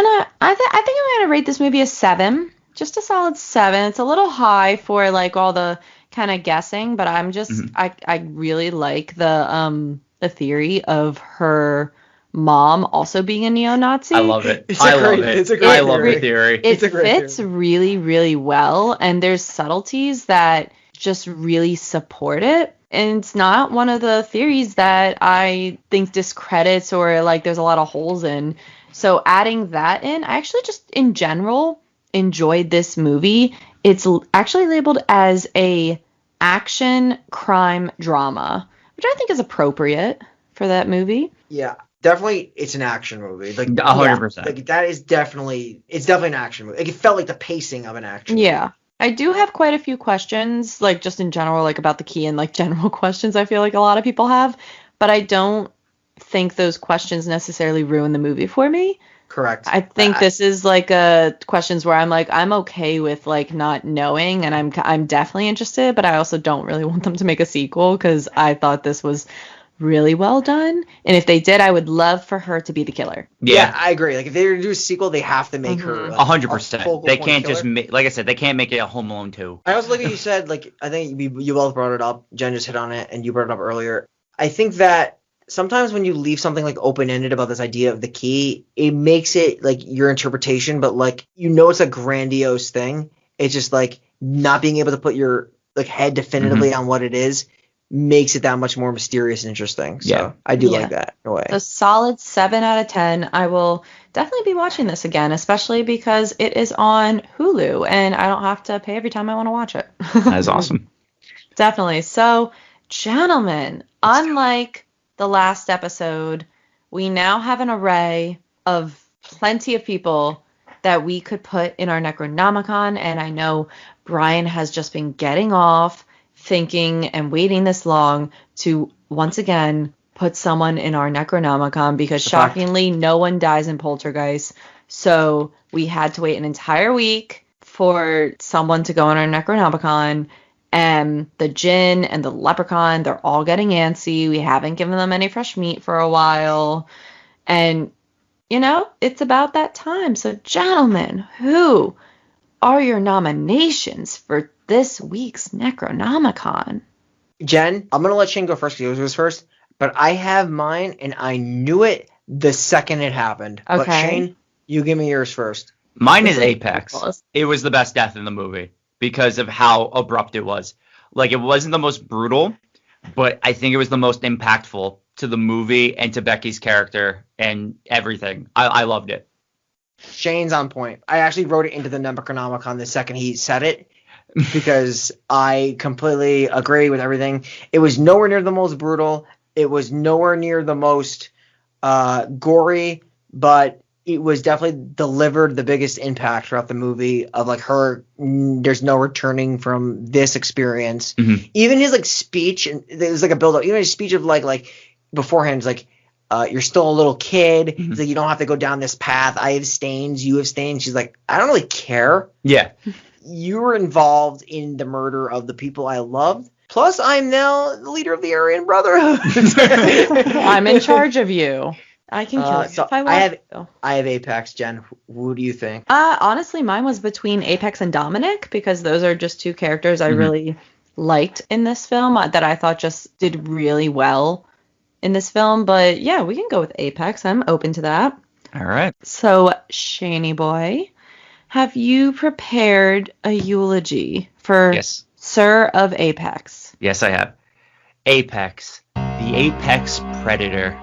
I'm gonna rate this movie a 7. Just a solid 7. It's a little high for like all the kind of guessing, but I'm just I really like the theory of her mom also being a neo-Nazi. I love it. I love the theory. It fits really, really well, and there's subtleties that just really support it. And it's not one of the theories that I think discredits or like there's a lot of holes in. So adding that in, I actually just in general enjoyed this movie. It's actually labeled as a action crime drama, which I think is appropriate for that movie. Yeah. Definitely, it's an action movie. Like 100%. Like that is definitely an action movie. Like it felt like the pacing of an action movie. Yeah. I do have quite a few questions, like just in general, like about the key and like general questions I feel like a lot of people have, but I don't think those questions necessarily ruin the movie for me. Correct. I think this is like questions where I'm like, I'm okay with like not knowing, and I'm definitely interested, but I also don't really want them to make a sequel because I thought this was really well done, and if they did, I would love for her to be the killer. Yeah, I agree. Like if they were to do a sequel, they have to make her 100%. They can't just like I said, they can't make it a Home Alone 2. I also like what you said. Like I think you both brought it up. Jen just hit on it, and you brought it up earlier. I think that sometimes when you leave something like open-ended about this idea of the key, it makes it like your interpretation, but like it's a grandiose thing. It's just like not being able to put your like head definitively on what it is makes it that much more mysterious and interesting. So I do like that in a way. A solid 7 out of 10. I will definitely be watching this again, especially because it is on Hulu and I don't have to pay every time I want to watch it. That is awesome. Definitely. So, gentlemen, unlike the last episode, we now have an array of plenty of people that we could put in our Necronomicon, and I know Brian has just been getting off thinking and waiting this long to once again put someone in our Necronomicon because shockingly no one dies in Poltergeist. So we had to wait an entire week for someone to go in our Necronomicon, And the djinn and the leprechaun, they're all getting antsy. We haven't given them any fresh meat for a while. And, it's about that time. So, gentlemen, who are your nominations for this week's Necronomicon? Jen, I'm going to let Shane go first because he was first. But I have mine, and I knew it the second it happened. Okay. But Shane, you give me yours first. Mine is Apex. It was the best death in the movie because of how abrupt it was. Like, it wasn't the most brutal, but I think it was the most impactful to the movie and to Becky's character and everything. I loved it. Shane's on point. I actually wrote it into the Necronomicon the second he said it because I completely agree with everything. It was nowhere near the most brutal. It was nowhere near the most gory, but it was definitely delivered the biggest impact throughout the movie of like her. There's no returning from this experience. Mm-hmm. Even his like speech, and there's like a build up. Even his speech of like beforehand, is like you're still a little kid. Mm-hmm. He's like, you don't have to go down this path. I have stains. You have stains. She's like, I don't really care. Yeah. You were involved in the murder of the people I loved. Plus, I'm now the leader of the Aryan Brotherhood. I'm in charge of you. I can kill you so if I want to. I have Apex, Jen. Who do you think? Honestly, mine was between Apex and Dominic because those are just two characters I really liked in this film that I thought just did really well in this film. But yeah, we can go with Apex. I'm open to that. All right. So, Shaney boy, have you prepared a eulogy for Yes. Sir of Apex? Yes, I have. Apex, the apex predator.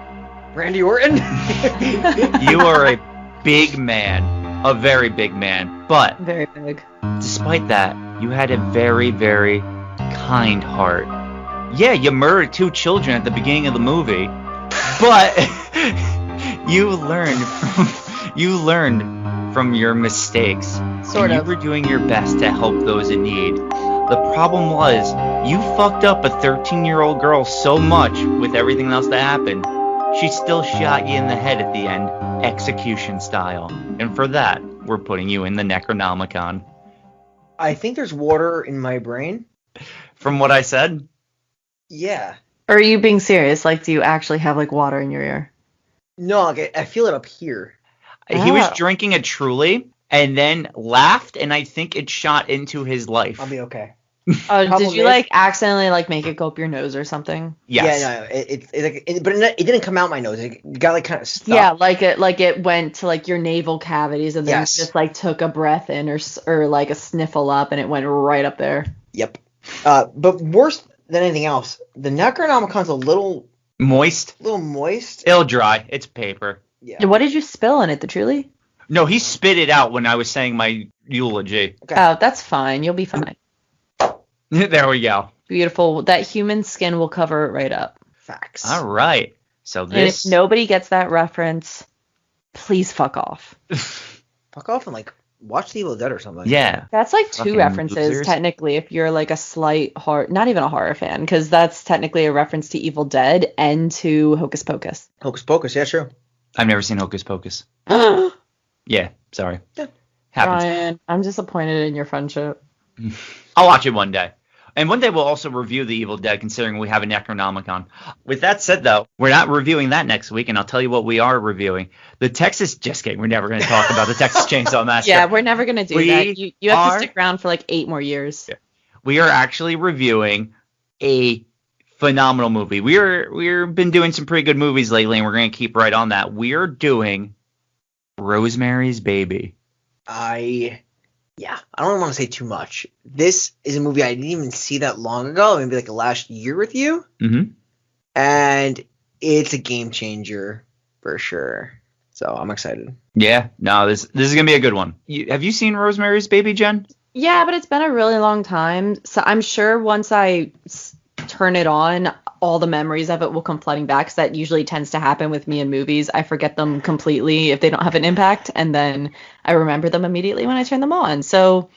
Randy Orton? You are a big man, a very big man, but Very big. despite that, you had a very, very kind heart. Yeah, you murdered 2 children at the beginning of the movie, but you learned from your mistakes. Sort and of. You were doing your best to help those in need. The problem was, you fucked up a 13-year-old girl so much with everything else that happened, she still shot you in the head at the end, execution style. And for that, we're putting you in the Necronomicon. I think there's water in my brain. From what I said? Yeah. Or are you being serious? Like, do you actually have, like, water in your ear? No, like, I feel it up here. He was Oh. drinking a Truly and then laughed, and I think it shot into his life. I'll be okay. Oh, Problem did you, is- like, accidentally, like, make it go up your nose or something? Yes. Yeah, no, it didn't come out my nose. It got like kind of stuck. Yeah, like it went to, like, your navel cavities and then Yes. just, like, took a breath in or, like, a sniffle up and it went right up there. Yep. But worse than anything else, the Necronomicon's a little Moist. moist. It'll dry. It's paper. Yeah. What did you spill in it, the Truly? No, he spit it out when I was saying my eulogy. Okay. Oh, that's fine. You'll be fine. There we go. Beautiful. That human skin will cover it right up. Facts. All right. So And if this... nobody gets that reference, please fuck off. Fuck off and like watch The Evil Dead or something. Yeah. That's like 2 Fucking references, losers. technically, if you're like a slight horror, not even a horror fan, because that's technically a reference to Evil Dead and to Hocus Pocus. Hocus Pocus. Yeah, true. I've never seen Hocus Pocus. Ryan, Yeah, sorry. Happens. I'm disappointed in your friendship. I'll watch it one day. And one day we'll also review The Evil Dead, considering we have a Necronomicon. With that said, though, we're not reviewing that next week, and I'll tell you what we are reviewing. Just kidding, we're never going to talk about the Texas Chainsaw Massacre. Yeah, we're never going to do We that. You have are- to stick around for like 8 more years. Yeah. We are actually reviewing a phenomenal movie. We've been doing some pretty good movies lately, and we're going to keep right on that. We're doing Rosemary's Baby. I don't want to say too much. This is a movie I didn't even see that long ago, maybe like last year with you. Mm-hmm. And it's a game changer for sure. So I'm excited. Yeah, no, this is going to be a good one. Have you seen Rosemary's Baby, Jen? Yeah, but it's been a really long time. So I'm sure once I turn it on, all the memories of it will come flooding back, because that usually tends to happen with me in movies. I forget them completely if they don't have an impact, and then I remember them immediately when I turn them on. So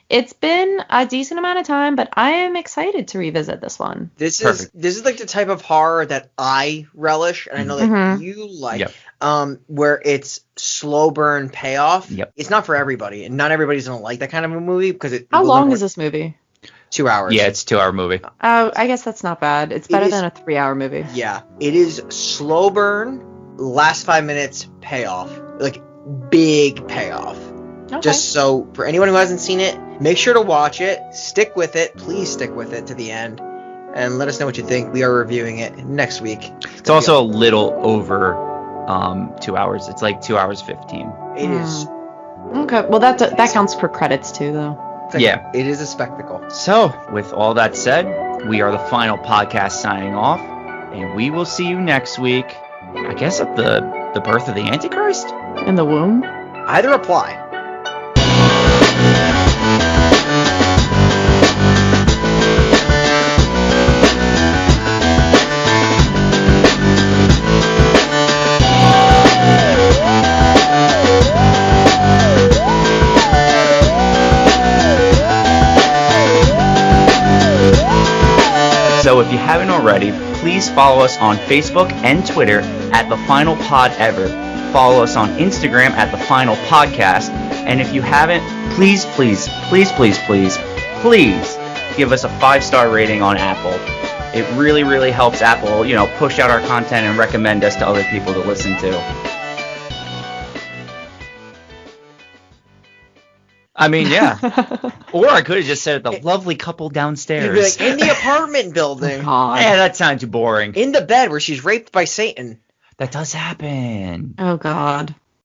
it's been a decent amount of time, but I am excited to revisit this one. This Perfect. is like the type of horror that I relish, and I know that Mhm. you like. Yep. Where it's slow burn payoff. Yep. It's not for everybody, and not everybody's gonna like that kind of a movie because it. How goes long on is this movie? 2 hours. Yeah, it's a 2-hour movie. Oh, I guess that's not bad. It's better is- than a 3-hour movie. Yeah. It is slow burn, last 5 minutes payoff. Like, big payoff. Okay. Just so, for anyone who hasn't seen it, make sure to watch it. Stick with it. Please stick with it to the end. And let us know what you think. We are reviewing it next week. It's also a little over 2 hours. It's like 2 hours 15. It is. Okay. Well, that counts for credits too, though. Yeah. It is a spectacle. So, with all that said, we are the final podcast signing off, and we will see you next week. I guess at the birth of the Antichrist? In the womb. Either apply. So if you haven't already, please follow us on Facebook and Twitter at The Final Pod Ever. Follow us on Instagram at The Final Podcast. And if you haven't, please give us a 5-star rating on Apple. It really, really helps Apple, push out our content and recommend us to other people to listen to. I mean, yeah. Or I could have just said the lovely couple You'd be downstairs. like, in the apartment building. God. Yeah, that sounds too boring. In the bed where she's raped by Satan. That does happen. Oh God.